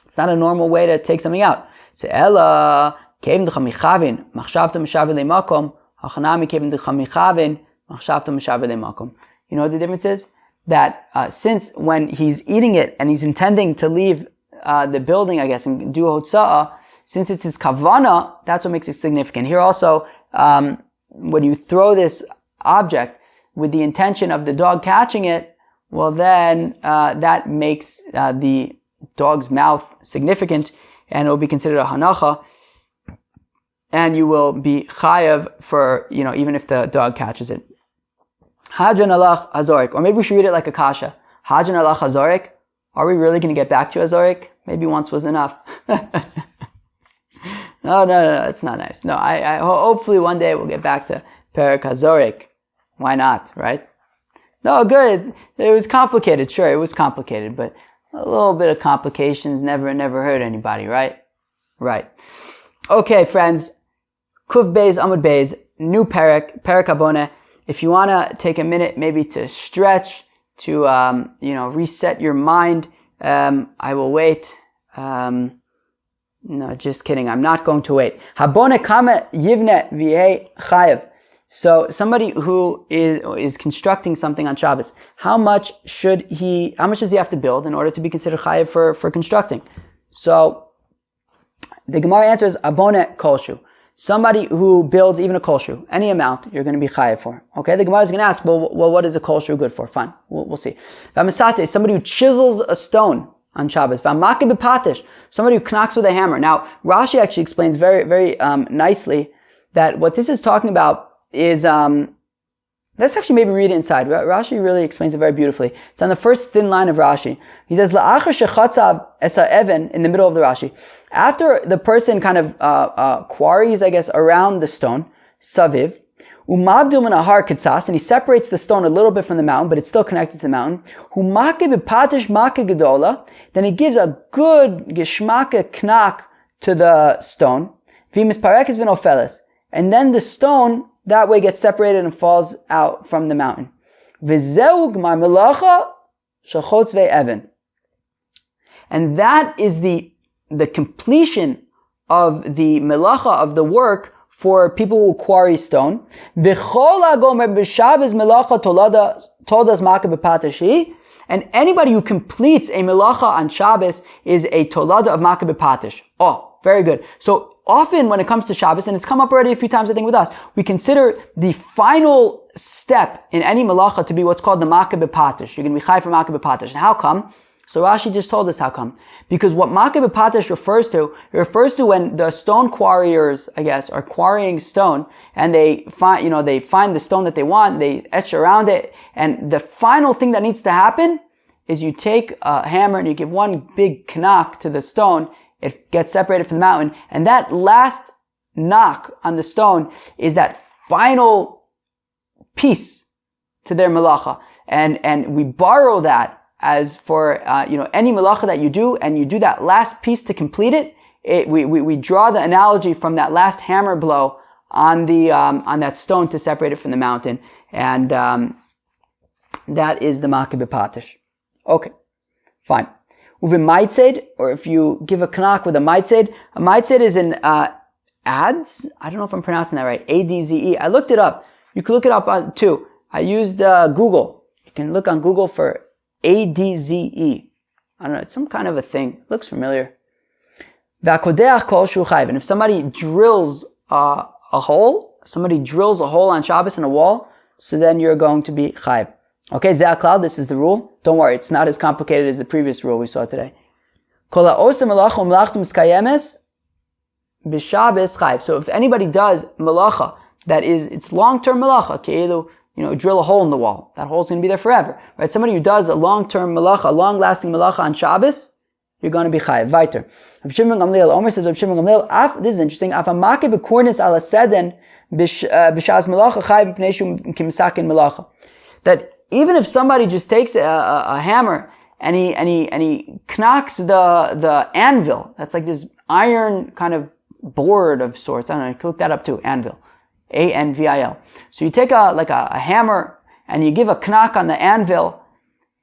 Speaker 1: It's not a normal way to take something out. So ella kevin d'chamichavin machshavta m'shaveh le'makom hachanami kevin d'chamichavin machshavta m'shaveh le'makom. You know what the difference is? That since when he's eating it and he's intending to leave the building, I guess, and do hotza'ah, since it's his kavana, that's what makes it significant. Here also, when you throw this object with the intention of the dog catching it, well then that makes the dog's mouth significant, and it will be considered a hanacha, and you will be chayav for, even if the dog catches it. Hadran alach hazorik, or maybe we should read it like a kasha. Hadran alach hazorik. Are we really going to get back to hazorik? Maybe once was enough. No, it's not nice. No, I hopefully one day we'll get back to perek hazorik. Why not, right? No, good. It was complicated, sure, it was complicated, but a little bit of complications never hurt anybody, right? Right. Okay, friends. Kuv Beis, Amud Beis, new perek Haboneh. If you want to take a minute maybe to stretch, to, reset your mind, I will wait. No, just kidding. I'm not going to wait. Haboneh kama yivne v'yeh chayev. So somebody who is constructing something on Shabbos, how much does he have to build in order to be considered chayev for constructing? So the Gemara answers Haboneh kolshu. Somebody who builds even a kolshu, any amount, you're going to be chayev for. Okay, the Gemara is going to ask, well, what is a kolshu good for? Fine, we'll see. V'amisate, somebody who chisels a stone on Shabbos. V'amake b'patish, somebody who knocks with a hammer. Now, Rashi actually explains very, very nicely that what this is talking about is, let's actually maybe read it inside. Rashi really explains it very beautifully. It's on the first thin line of Rashi. He says, La'achar shechatzav esa even, in the middle of the Rashi. After the person kind of quarries, I guess, around the stone, saviv, umavdu min ahar kitzas, and he separates the stone a little bit from the mountain, but it's still connected to the mountain. Humake b'patish make gedola, then he gives a good geshmake knack to the stone. V'mis parekes v'nofeles, and then the stone that way gets separated and falls out from the mountain. V'zeu gmar melacha shachotz ve'even, and that is the completion of the melacha, of the work for people who quarry stone. V'chol hagomer b'Shabbos melacha todas make b'patish, and anybody who completes a melacha on Shabbos is a tolada of make b'patish. Oh, very good. So often when it comes to Shabbos, and it's come up already a few times I think with us, we consider the final step in any melacha to be what's called the make b'patish. You're going to be chai for make b'patish. And how come? So Rashi just told us how come. Because what Makeh b'Patish refers to when the stone quarriers, I guess, are quarrying stone, and they find the stone that they want, they etch around it, and the final thing that needs to happen is you take a hammer and you give one big knock to the stone, it gets separated from the mountain, and that last knock on the stone is that final piece to their melacha. And we borrow that as for any melacha that you do, and you do that last piece to complete it. We draw the analogy from that last hammer blow on that stone to separate it from the mountain, and that is the Makeh b'Patish. Okay, fine. Uvim maitzed, or if you give a knack with a maitzed is an ads. I don't know if I'm pronouncing that right. ADZE. I looked it up. You can look it up too. I used Google. You can look on Google for ADZE. I don't know. It's some kind of a thing. It looks familiar. V'akodeach kol shu chayv. And if somebody drills a hole on Shabbos in a wall, so then you're going to be chayv. Okay, Zeh HaKlal, this is the rule. Don't worry, it's not as complicated as the previous rule we saw today. Kol ha'oseh melacha u'melachta miskayemes b'Shabbos chayv. So if anybody does melacha, it's long-term melacha, ke'ilu, drill a hole in the wall. That hole's going to be there forever. Right? Somebody who does a long-term melacha, a long-lasting melacha on Shabbos, you're going to be chayiv. Weiter. Rav Shimon Gamliel, Omer says, Rav Shimon Gamliel, this is interesting, af ha'makeh b'kurnis ala seden b'shaz melacha chayiv b'pnei shu kimsakin melacha. That even if somebody just takes a hammer and he knocks the anvil, that's like this iron kind of board of sorts. I don't know, you can look that up too, anvil. ANVIL. So you take a hammer and you give a knock on the anvil.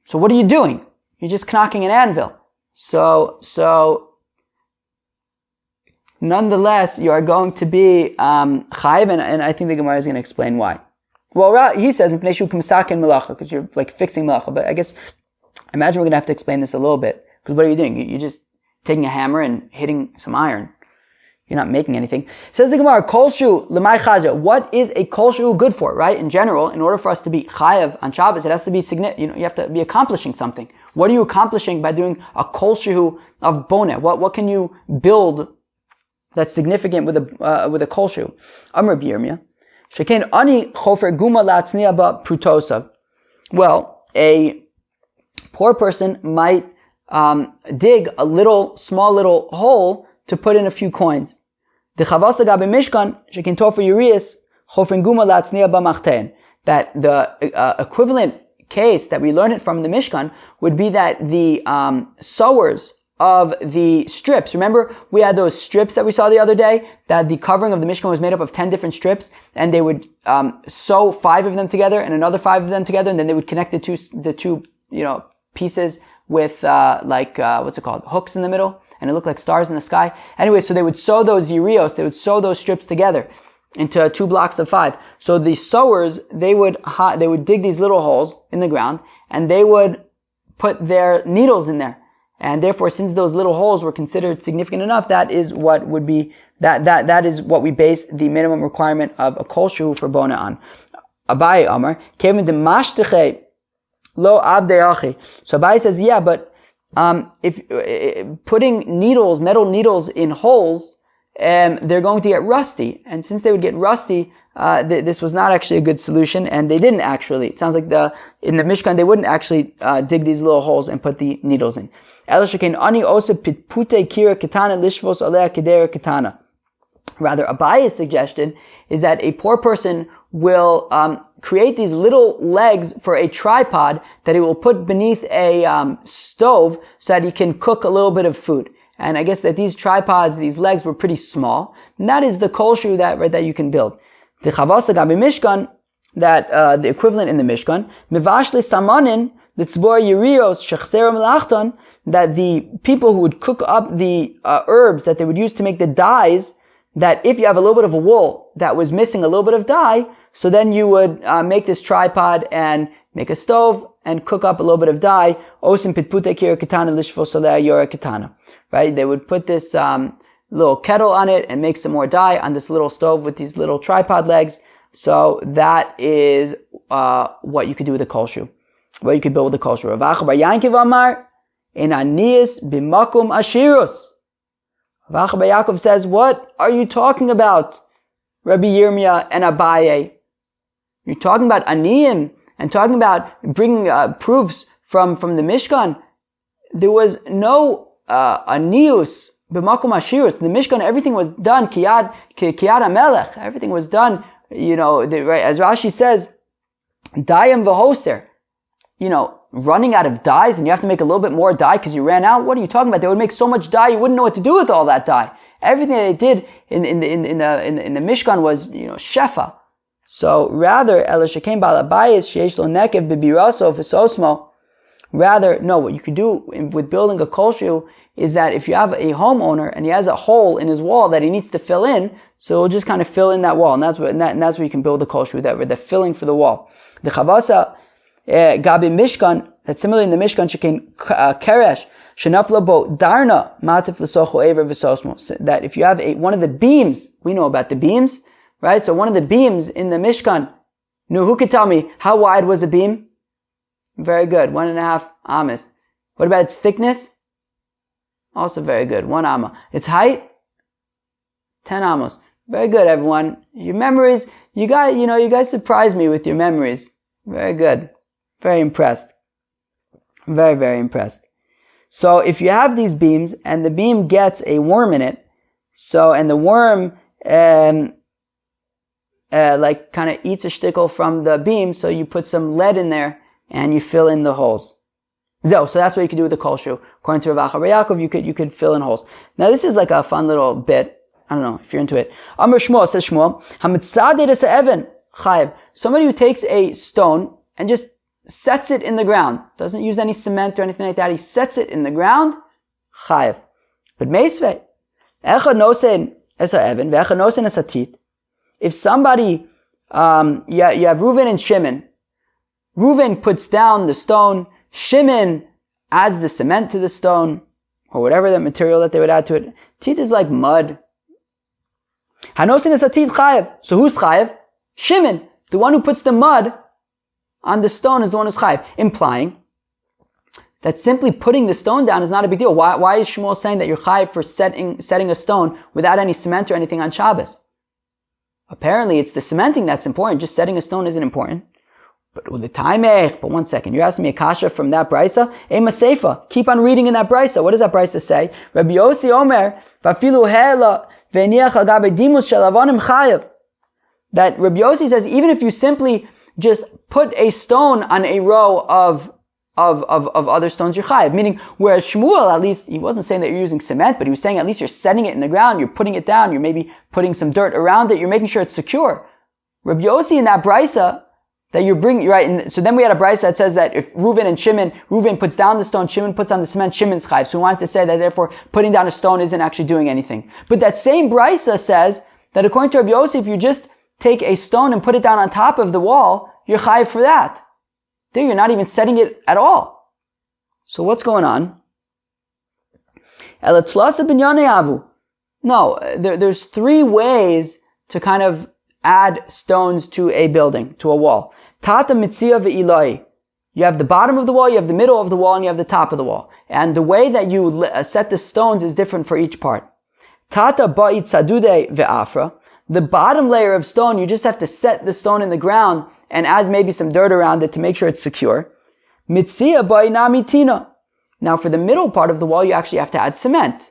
Speaker 1: So what are you doing? You're just knocking an anvil. So nonetheless, you are going to be chayiv, and I think the Gemara is going to explain why. Well, he says because you're like fixing melacha, but I guess imagine we're going to have to explain this a little bit, because what are you doing? You're just taking a hammer and hitting some iron. You're not making anything. Says the Gemara, kolshu l'may chazia. What is a kolshu good for, right? In general, in order for us to be chayav on Shabbos, it has to be significant. You have to be accomplishing something. What are you accomplishing by doing a kolshu of boneh? What can you build that's significant with a kolshu? Amr b'Yirmiyah. Shekain ani chofer guma latzniya ba prutosa. Well, a poor person might dig a small little hole to put in a few coins. The chavasa gabe mishkan shekin tofer yurias chofer guma latzniya ba machtein. That the equivalent case that we learn it from the Mishkan would be that the sewers of the strips. Remember, we had those strips that we saw the other day, that the covering of the Mishkan was made up of 10 different strips, and they would sew 5 of them together and another 5 of them together, and then they would connect the two pieces with what's it called, hooks in the middle, and it looked like stars in the sky. Anyway, so they would sew those yirios, they would sew those strips together into 2 blocks of 5. So the sewers, they would dig these little holes in the ground, and they would put their needles in there. And therefore, since those little holes were considered significant enough, that is what would be, that is what we base the minimum requirement of a kol shehu for boneh on. Abaye Amar, Kevin de Mashteche lo abdeachi. So Abaye says, yeah, but if putting metal needles in holes, they're going to get rusty. And since they would get rusty, this was not actually a good solution, and they didn't actually. It sounds like in the Mishkan, they wouldn't actually dig these little holes and put the needles in. Rather, Abaye's suggestion is that a poor person will create these little legs for a tripod that he will put beneath a stove so that he can cook a little bit of food. And I guess that these tripods, these legs were pretty small. And that is the kol shehu that you can build. The chavasa gabi Mishkan, that the equivalent in the Mishkan, mivashli samanin litzbor yirios shechsera melachton, that the people who would cook up the herbs that they would use to make the dyes, that if you have a little bit of a wool that was missing a little bit of dye, so then you would make this tripod and make a stove and cook up a little bit of dye. Osim pitpute kira katana lishfo solea yora katana. Right? They would put this little kettle on it and make some more dye on this little stove with these little tripod legs. So that is what you could do with a kol shehu. What you could build with a kol shehu. Rav Acha bar Yankiv Amar, in aniyas b'makum ashirus. Rav Bar Yaakov says, what are you talking about, Rabbi Yirmiyah and Abaye? You're talking about aniyim and talking about bringing proofs from the Mishkan. There was no aniyus b'makum ashirus. The Mishkan, everything was done kiyad hamelech. Everything was done, right, as Rashi says, dayim v'hoser. Running out of dyes, and you have to make a little bit more dye because you ran out. What are you talking about? They would make so much dye, you wouldn't know what to do with all that dye. Everything that they did in the Mishkan was, shefa. So rather, rather, no, what you could do with building a kolshu is that if you have a homeowner and he has a hole in his wall that he needs to fill in, so he'll just kind of fill in that wall, and that's where you can build a kolshu, the filling for the wall. The chavasa gabi mishkan, that similarly in the Mishkan shekin keresh shenafla bo darna matif l'socho ever v'sosmo, that if you have one of the beams, we know about the beams, right? So one of the beams in the Mishkan, who could tell me how wide was a beam? Very good, 1.5 amas. What about its thickness? Also very good, 1 amma. Its height? 10 amos. Very good, everyone. Your memories, you guys surprised me with your memories. Very good. Very impressed. Very, very impressed. So if you have these beams and the beam gets a worm in it, and the worm kind of eats a shtickle from the beam, so you put some lead in there and you fill in the holes. So that's what you could do with the kolshu. According to Rav Bar Yaakov, you could fill in holes. Now this is like a fun little bit. I don't know if you're into it. Amr Shmuel, says Shmuel, somebody who takes a stone and just sets it in the ground, doesn't use any cement or anything like that, he sets it in the ground, chayev. But meisvei, echad nosen es ha'even, ve'echad nosen es hatit. If somebody, you have Reuven and Shimon. Reuven puts down the stone, Shimon adds the cement to the stone, or whatever the material that they would add to it. Tit is like mud. Hanosen es hatit chayev. So who's chayev? Shimon. The one who puts the mud on the stone is the one who's chayev, implying that simply putting the stone down is not a big deal. Why is Shmuel saying that you're chayev for setting a stone without any cement or anything on Shabbos? Apparently it's the cementing that's important. Just setting a stone isn't important. But one second, you're asking me a kasha from that brisa? Ema seifa. Keep on reading in that brisa. What does that brisa say? Rabbi Yossi Omer, Vafilu hela ve'niach al gabe dimus shel avonim chayev. That Rabbi Yossi says, even if you simply just put a stone on a row of other stones, you're chayev. Meaning, whereas Shmuel, at least, he wasn't saying that you're using cement, but he was saying at least you're setting it in the ground, you're putting it down, you're maybe putting some dirt around it, you're making sure it's secure. Rabbi Yossi in that brisa, that you bring, right, and so then we had a brisa that says that if Reuven puts down the stone, Shimon puts on the cement, Shimon's chayev. So we wanted to say that therefore putting down a stone isn't actually doing anything. But that same brisa says that according to Rabbi Yossi, if you just take a stone and put it down on top of the wall, you're chayev for that. There you're not even setting it at all. So what's going on? No, there's 3 ways to kind of add stones to a building, to a wall. Tata mitzia ve'ilai. You have the bottom of the wall, you have the middle of the wall, and you have the top of the wall. And the way that you set the stones is different for each part. Tata ba'it sadude ve'afra. The bottom layer of stone, you just have to set the stone in the ground and add maybe some dirt around it to make sure it's secure. Mitzia ba'ina mitina. Now for the middle part of the wall, you actually have to add cement.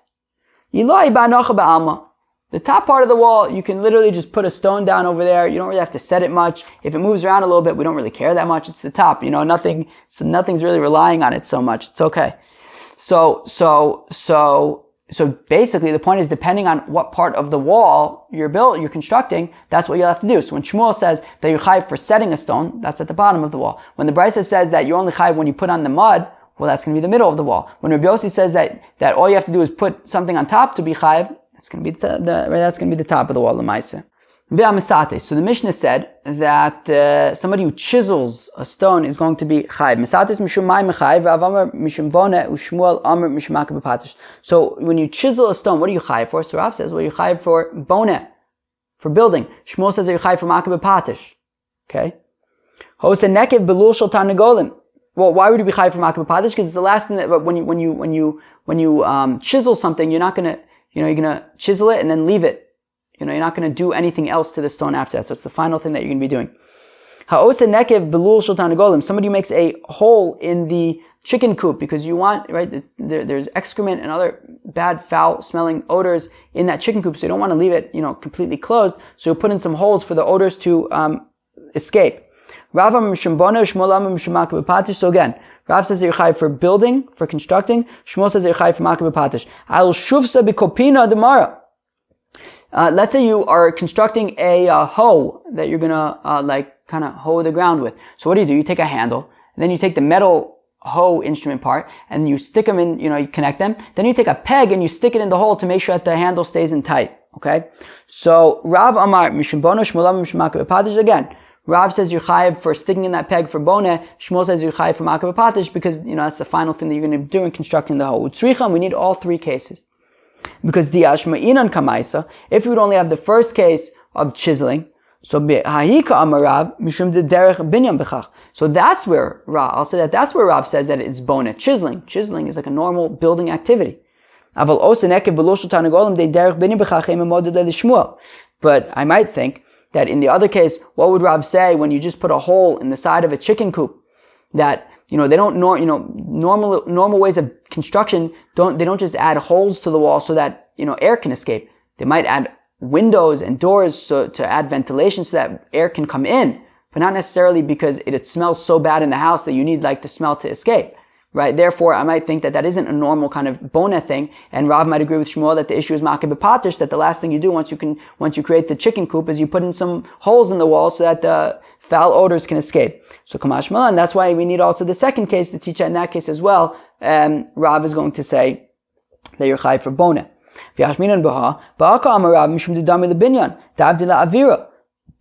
Speaker 1: Ilai ba'nacha ba'alma. The top part of the wall, you can literally just put a stone down over there. You don't really have to set it much. If it moves around a little bit, we don't really care that much. It's the top, nothing's really relying on it so much. It's okay. So basically the point is, depending on what part of the wall you're constructing, that's what you'll have to do. So when Shmuel says that you're chayev for setting a stone, that's at the bottom of the wall. When the brisa says that you're only chayev when you put on the mud, well, that's going to be the middle of the wall. When Rabbi Yossi says that all you have to do is put something on top to be chayev, that's going to be that's going to be the top of the wall, the ma'aseh. So the Mishnah said that somebody who chisels a stone is going to be chayev. Misates mishum mayim chayev, v'avamer mishum boneh, u'shmuel amr mishum makeh b'patish. So when you chisel a stone, what are you chayev for? So Rav says, well, you're chayev for boneh, for building. Shmuel says that you're chayev for makeh b'patish. Okay. Hose nekev belul shel tarnagolim. well, why would you be chayiv for makeh b'patish? Because it's the last thing that when you chisel something, you're not gonna, you're gonna chisel it and then leave it. You're not gonna do anything else to the stone after that. So it's the final thing that you're gonna be doing. Ha'osa nekev belul shel tarnagolim. Somebody who makes a hole in the chicken coop because you want, right, there's excrement and other bad, foul smelling odors in that chicken coop, so you don't want to leave it, completely closed, so you put in some holes for the odors to escape. So again, Rav says that you're chayiv for building, for constructing. Shmuel says that you're chayiv for makeh b'patish. I'll shuvsa b'kopina demara. Let's say you are constructing a hoe that you're gonna kind of hoe the ground with. So what do? You take a handle, and then you take the metal hoe instrument part, and you stick them in, you connect them. Then you take a peg and you stick it in the hole to make sure that the handle stays in tight. Okay? So Rav Amar Mishum Bono Shmuel Mishum Makeh b'patish. Again, Rav says you're chayiv for sticking in that peg for boneh. Shmuel says you're chayiv for makeh b'patish because that's the final thing that you're going to do in constructing the hoe. Utzricha, we need all three cases. Because diashma'inan kamaisa, if we would only have the first case of chiseling, so ha'ika amarav mishum de derech binyan b'chach. So that's where Rav, I'll say that's where Rav says that it's boneh, chiseling. Chiseling is like a normal building activity. Aval osa nekev b'loshul tarnagolim de derech binyan b'chach emamoded le'lishmuel. But I might think that in the other case, what would Rav say when you just put a hole in the side of a chicken coop? That they don't normal ways of construction they don't just add holes to the wall so that air can escape. They might add windows and doors to add ventilation so that air can come in, but not necessarily because it smells so bad in the house that you need the smell to escape. Right? Therefore, I might think that isn't a normal kind of boneh thing, and Rav might agree with Shmuel that the issue is makeh b'patish, that the last thing you do once you create the chicken coop is you put in some holes in the wall so that the foul odors can escape. So Kamash Malan, that's why we need also the second case to teach in that case as well. Rav is going to say that you're chayiv for boneh.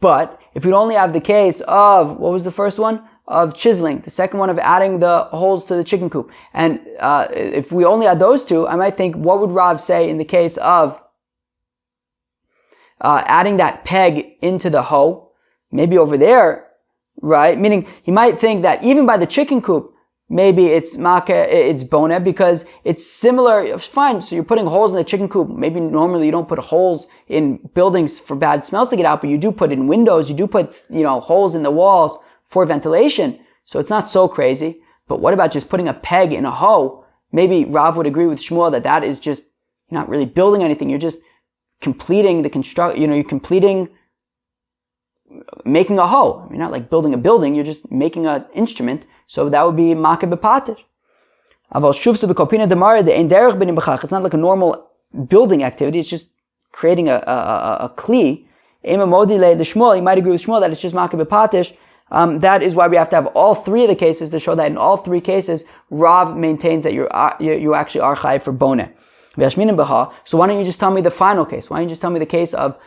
Speaker 1: But if you only have the case of, what was the first one? Of chiseling, the second one of adding the holes to the chicken coop. And if we only had those two, I might think, what would Rav say in the case of adding that peg into the hoe? Maybe over there, right? Meaning, he might think that even by the chicken coop, maybe it's boneh because it's similar. It's fine. So you're putting holes in the chicken coop. Maybe normally you don't put holes in buildings for bad smells to get out, but you do put in windows. You do put holes in the walls for ventilation, so it's not so crazy. But what about just putting a peg in a hoe? Maybe Rav would agree with Shmuel that is just, you're not really building anything, you're just completing the you're making a hoe. You're not like building a building, you're just making an instrument, so that would be makeh b'patish. It's not like a normal building activity, it's just creating a kli. You might agree with Shmuel that it's just makeh b'patish. That is why we have to have all three of the cases to show that in all three cases, Rav maintains that you actually are chayiv for boneh. So why don't you just tell me the final case? Why don't you just tell me the case of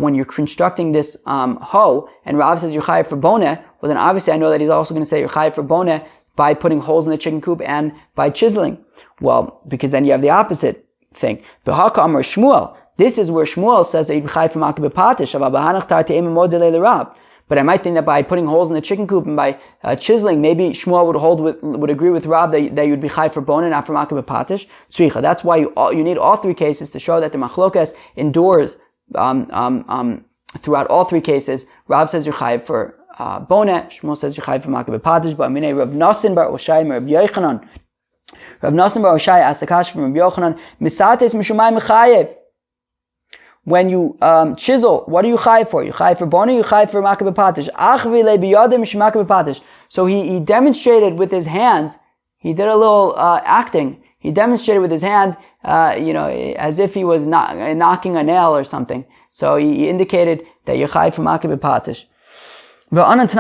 Speaker 1: when you're constructing this hoe, and Rav says you're chayiv for boneh? Well, then obviously I know that he's also going to say you're chayiv for boneh by putting holes in the chicken coop and by chiseling. Well, because then you have the opposite thing. Shmuel. This is where Shmuel says that you're chayiv for makeh b'patish. But I might think that by putting holes in the chicken coop and by chiseling, maybe Shmuel would agree with Rav that you'd be chayiv for boneh, not for makeh b'patish. Tzricha. That's why you need all three cases to show that the machlokas endures throughout all three cases. Rav says you're chayiv for boneh. Shmuel says you're chayiv for makeh b'patish. But Aminei Rav Nasin bar Oshai Rav Yochanan. Rav Nasin bar Oshai asked the kasha from Rav Yochanan. Misates mishumai mechayev. When you chisel, what are you chayiv for? You chayiv for boneh, you chayiv for makeh b'patish. Achvi le biyadim shmakeh b'patish. So he demonstrated with his hands. He did a little acting. He demonstrated with his hand, as if he was knocking a nail or something. So he indicated that you're chayiv for makeh b'patish. Right? Alright,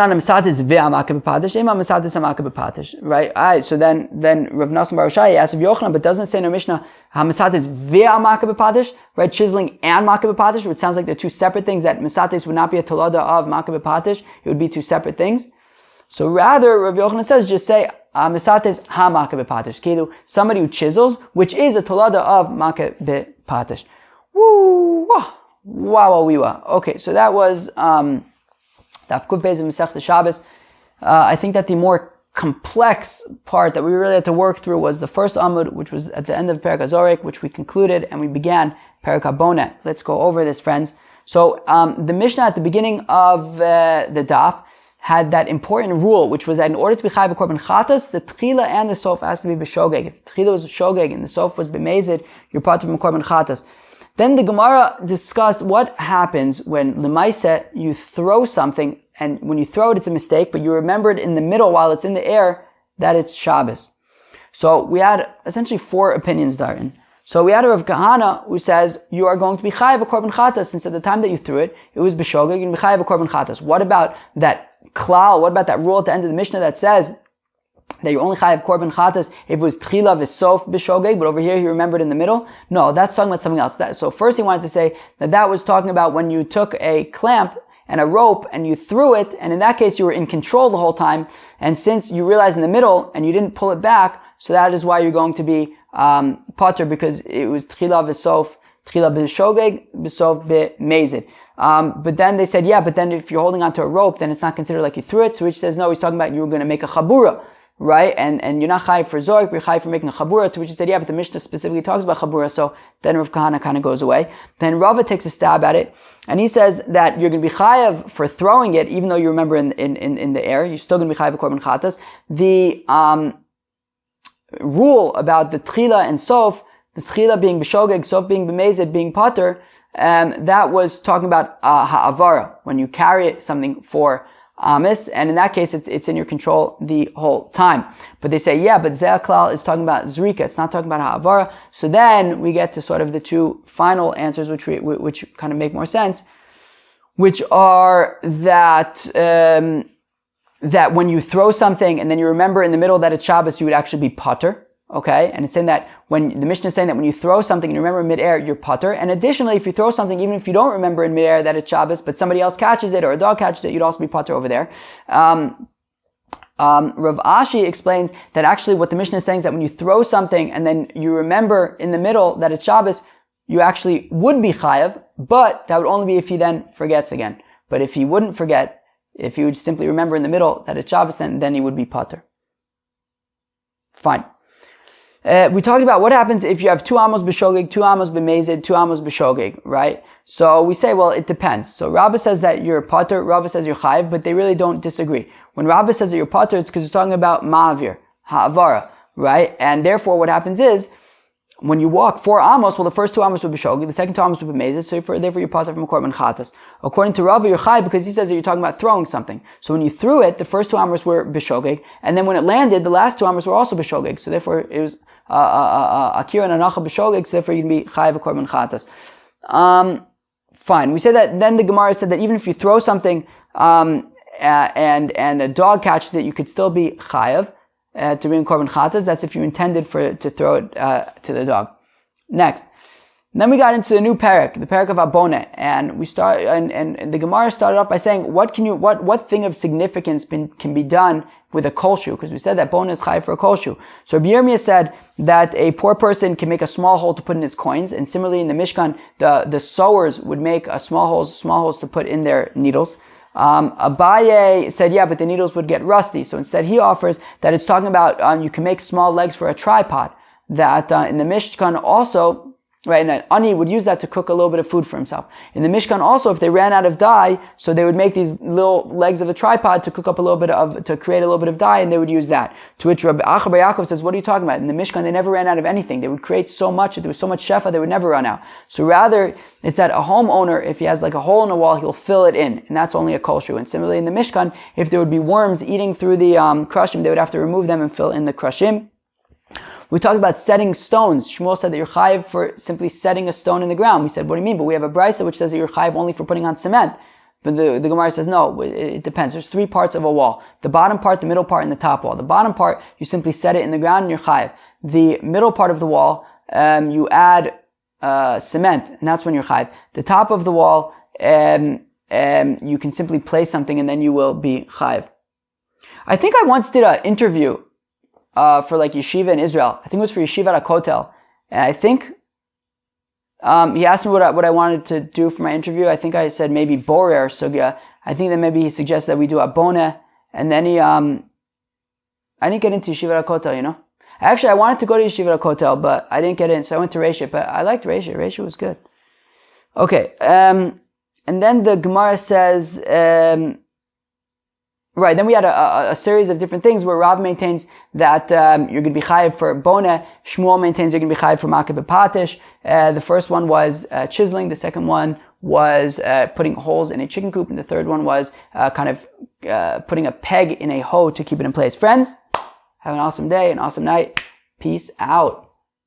Speaker 1: so then Rav Nasan Bar Oshai asked Rav Yochanan, but doesn't it say in our Mishnah hamisatis ve'amakeh b'patish, right? Chiseling and makeh b'patish, which sounds like they're two separate things. That misatis would not be a tolada of makeh b'patish; it would be two separate things. So rather, Rav Yochanan says just say misatis hamakeh b'patish. Kilu, somebody who chisels, which is a tolada of makeh b'patish. Woo! Wow! Okay, so that was. Daf Kuf Beis of Masechta Shabbos. I think that the more complex part that we really had to work through was the first Amud, which was at the end of perek Hazorek, which we concluded, and we began perek Haboneh. Let's go over this, friends. So the Mishnah at the beginning of the daf had that important rule, which was that in order to be chayav a korban chatas, the tchila and the sof has to be b'shogeg. If the tchila was shogeg and the sof was b'mezid, you're part of a korban chatas. Then the Gemara discussed what happens when l'maiseh you throw something, and when you throw it, it's a mistake, but you remember it in the middle while it's in the air that it's Shabbos. So we had essentially 4 opinions therein. So we had a Rav Kahana who says you are going to be chayav a korban chatas, since at the time that you threw it, it was b'shogeg, and be chayav a korban chatas. What about that klal? What about that rule at the end of the Mishnah that says that you only chayav korban chatas if it was tchila v'sof b'shogeg, but over here you remembered in the middle? No, that's talking about something else. So first he wanted to say that was talking about when you took a clamp and a rope and you threw it, and in that case you were in control the whole time, and since you realized in the middle and you didn't pull it back, so that is why you're going to be potter, because it was tchila v'sof, tchila b'shogeg, v'sof b'mezid. But then they said, but then if you're holding onto a rope, then it's not considered like you threw it. So which says, no, he's talking about you were going to make a chabura, right? And you're not chayiv for zorek, but you're chayiv for making a chabura. To which he said, but the Mishnah specifically talks about chabura. So then Rav Kahana kind of goes away. Then Rava takes a stab at it, and he says that you're going to be chayiv for throwing it, even though you remember in the air. You're still going to be chayiv korban chatas. The rule about the tchila and sof, the tchila being b'shogeg, sof being b'mezid, being potter, that was talking about ha'avara, when you carry something for amis, and in that case it's in your control the whole time. But they say, but zeh klal is talking about zrika, it's not talking about ha'avara. So then we get to sort of the 2 final answers, which kind of make more sense, which are that that when you throw something and then you remember in the middle that it's Shabbos, you would actually be potter. Okay, and it's saying that when the Mishnah is saying that when you throw something and you remember in midair, you're potter. And additionally, if you throw something, even if you don't remember in midair that it's Shabbos, but somebody else catches it or a dog catches it, you'd also be potter over there. Rav Ashi explains that actually what the Mishnah is saying is that when you throw something and then you remember in the middle that it's Shabbos, you actually would be chayav, but that would only be if he then forgets again. But if he wouldn't forget, if he would simply remember in the middle that it's Shabbos, then he would be potter. Fine. We talked about what happens if you have 2 amos b'shogeg, 2 amos b'mezid, 2 amos b'shogeg, right? So we say, well, it depends. So Rabba says that you're potter, Rabba says you're chayiv, but they really don't disagree. When Rabba says that you're potter, it's because it's talking about ma'avir, ha'avara, right? And therefore what happens is, when you walk 4 amos, well, the first 2 amos will be shogeg, the second 2 amos will be mezid, so therefore you're potter from a korban chatas. According to Rava, you're chayiv because he says that you're talking about throwing something. So when you threw it, the first 2 amos were b'shogeg, and then when it landed, the last 2 amos were also b'shogeg. So therefore it was akira and anacha b'shogeg, so therefore you can be chayiv a korban chatas. Fine. We said that, then the Gemara said that even if you throw something, and a dog catches it, you could still be chayiv to bring korban chatas. That's if you intended to throw it to the dog. Next, then we got into the new perek, the perek of Haboneh, and we start and the Gemara started off by saying what thing of significance can be done with a kol shoe, because we said that Haboneh is chayiv for a kol shoe. So Rabbi Yirmiyah said that a poor person can make a small hole to put in his coins, and similarly in the Mishkan, the sewers would make small holes to put in their needles. Abaye said, but the needles would get rusty. So instead he offers that it's talking about you can make small legs for a tripod. That in the Mishkan also, right, and an ani would use that to cook a little bit of food for himself. In the Mishkan also, if they ran out of dye, so they would make these little legs of a tripod to cook up to create a little bit of dye, and they would use that. To which Rabbi Acha Bar Yaakov says, what are you talking about? In the Mishkan, they never ran out of anything. They would create so much, there was so much shefa, they would never run out. So rather, it's that a homeowner, if he has like a hole in a wall, he'll fill it in, and that's only a kol shoe. And similarly in the Mishkan, if there would be worms eating through the krushim, they would have to remove them and fill in the krushim. We talked about setting stones. Shmuel said that you're chayiv for simply setting a stone in the ground. We said, what do you mean? But we have a brisa which says that you're chayiv only for putting on cement. But the Gemara says, no, it depends. There's 3 parts of a wall. The bottom part, the middle part, and the top wall. The bottom part, you simply set it in the ground and you're chayiv. The middle part of the wall, you add cement, and that's when you're chayiv. The top of the wall, you can simply place something and then you will be chayiv. I think I once did an interview for like yeshiva in Israel. I think it was for Yeshiva at Kotel. And I think he asked me what I wanted to do for my interview. I think I said maybe borer sugya. I think that maybe he suggested that we do Haboneh, and then I didn't get into Yeshiva HaKotel, you know. Actually, I wanted to go to Yeshiva HaKotel, but I didn't get in, so I went to Reisha. But I liked Reisha. Reisha was good. Okay, and then the Gemara says, right, then we had a series of different things where Rav maintains that you're going to be chayiv for Haboneh. Shmuel maintains you're going to be chayiv for Makeh Patish. The first one was chiseling. The second one was putting holes in a chicken coop. And the third one was putting a peg in a hoe to keep it in place. Friends, have an awesome day, an awesome night. Peace out.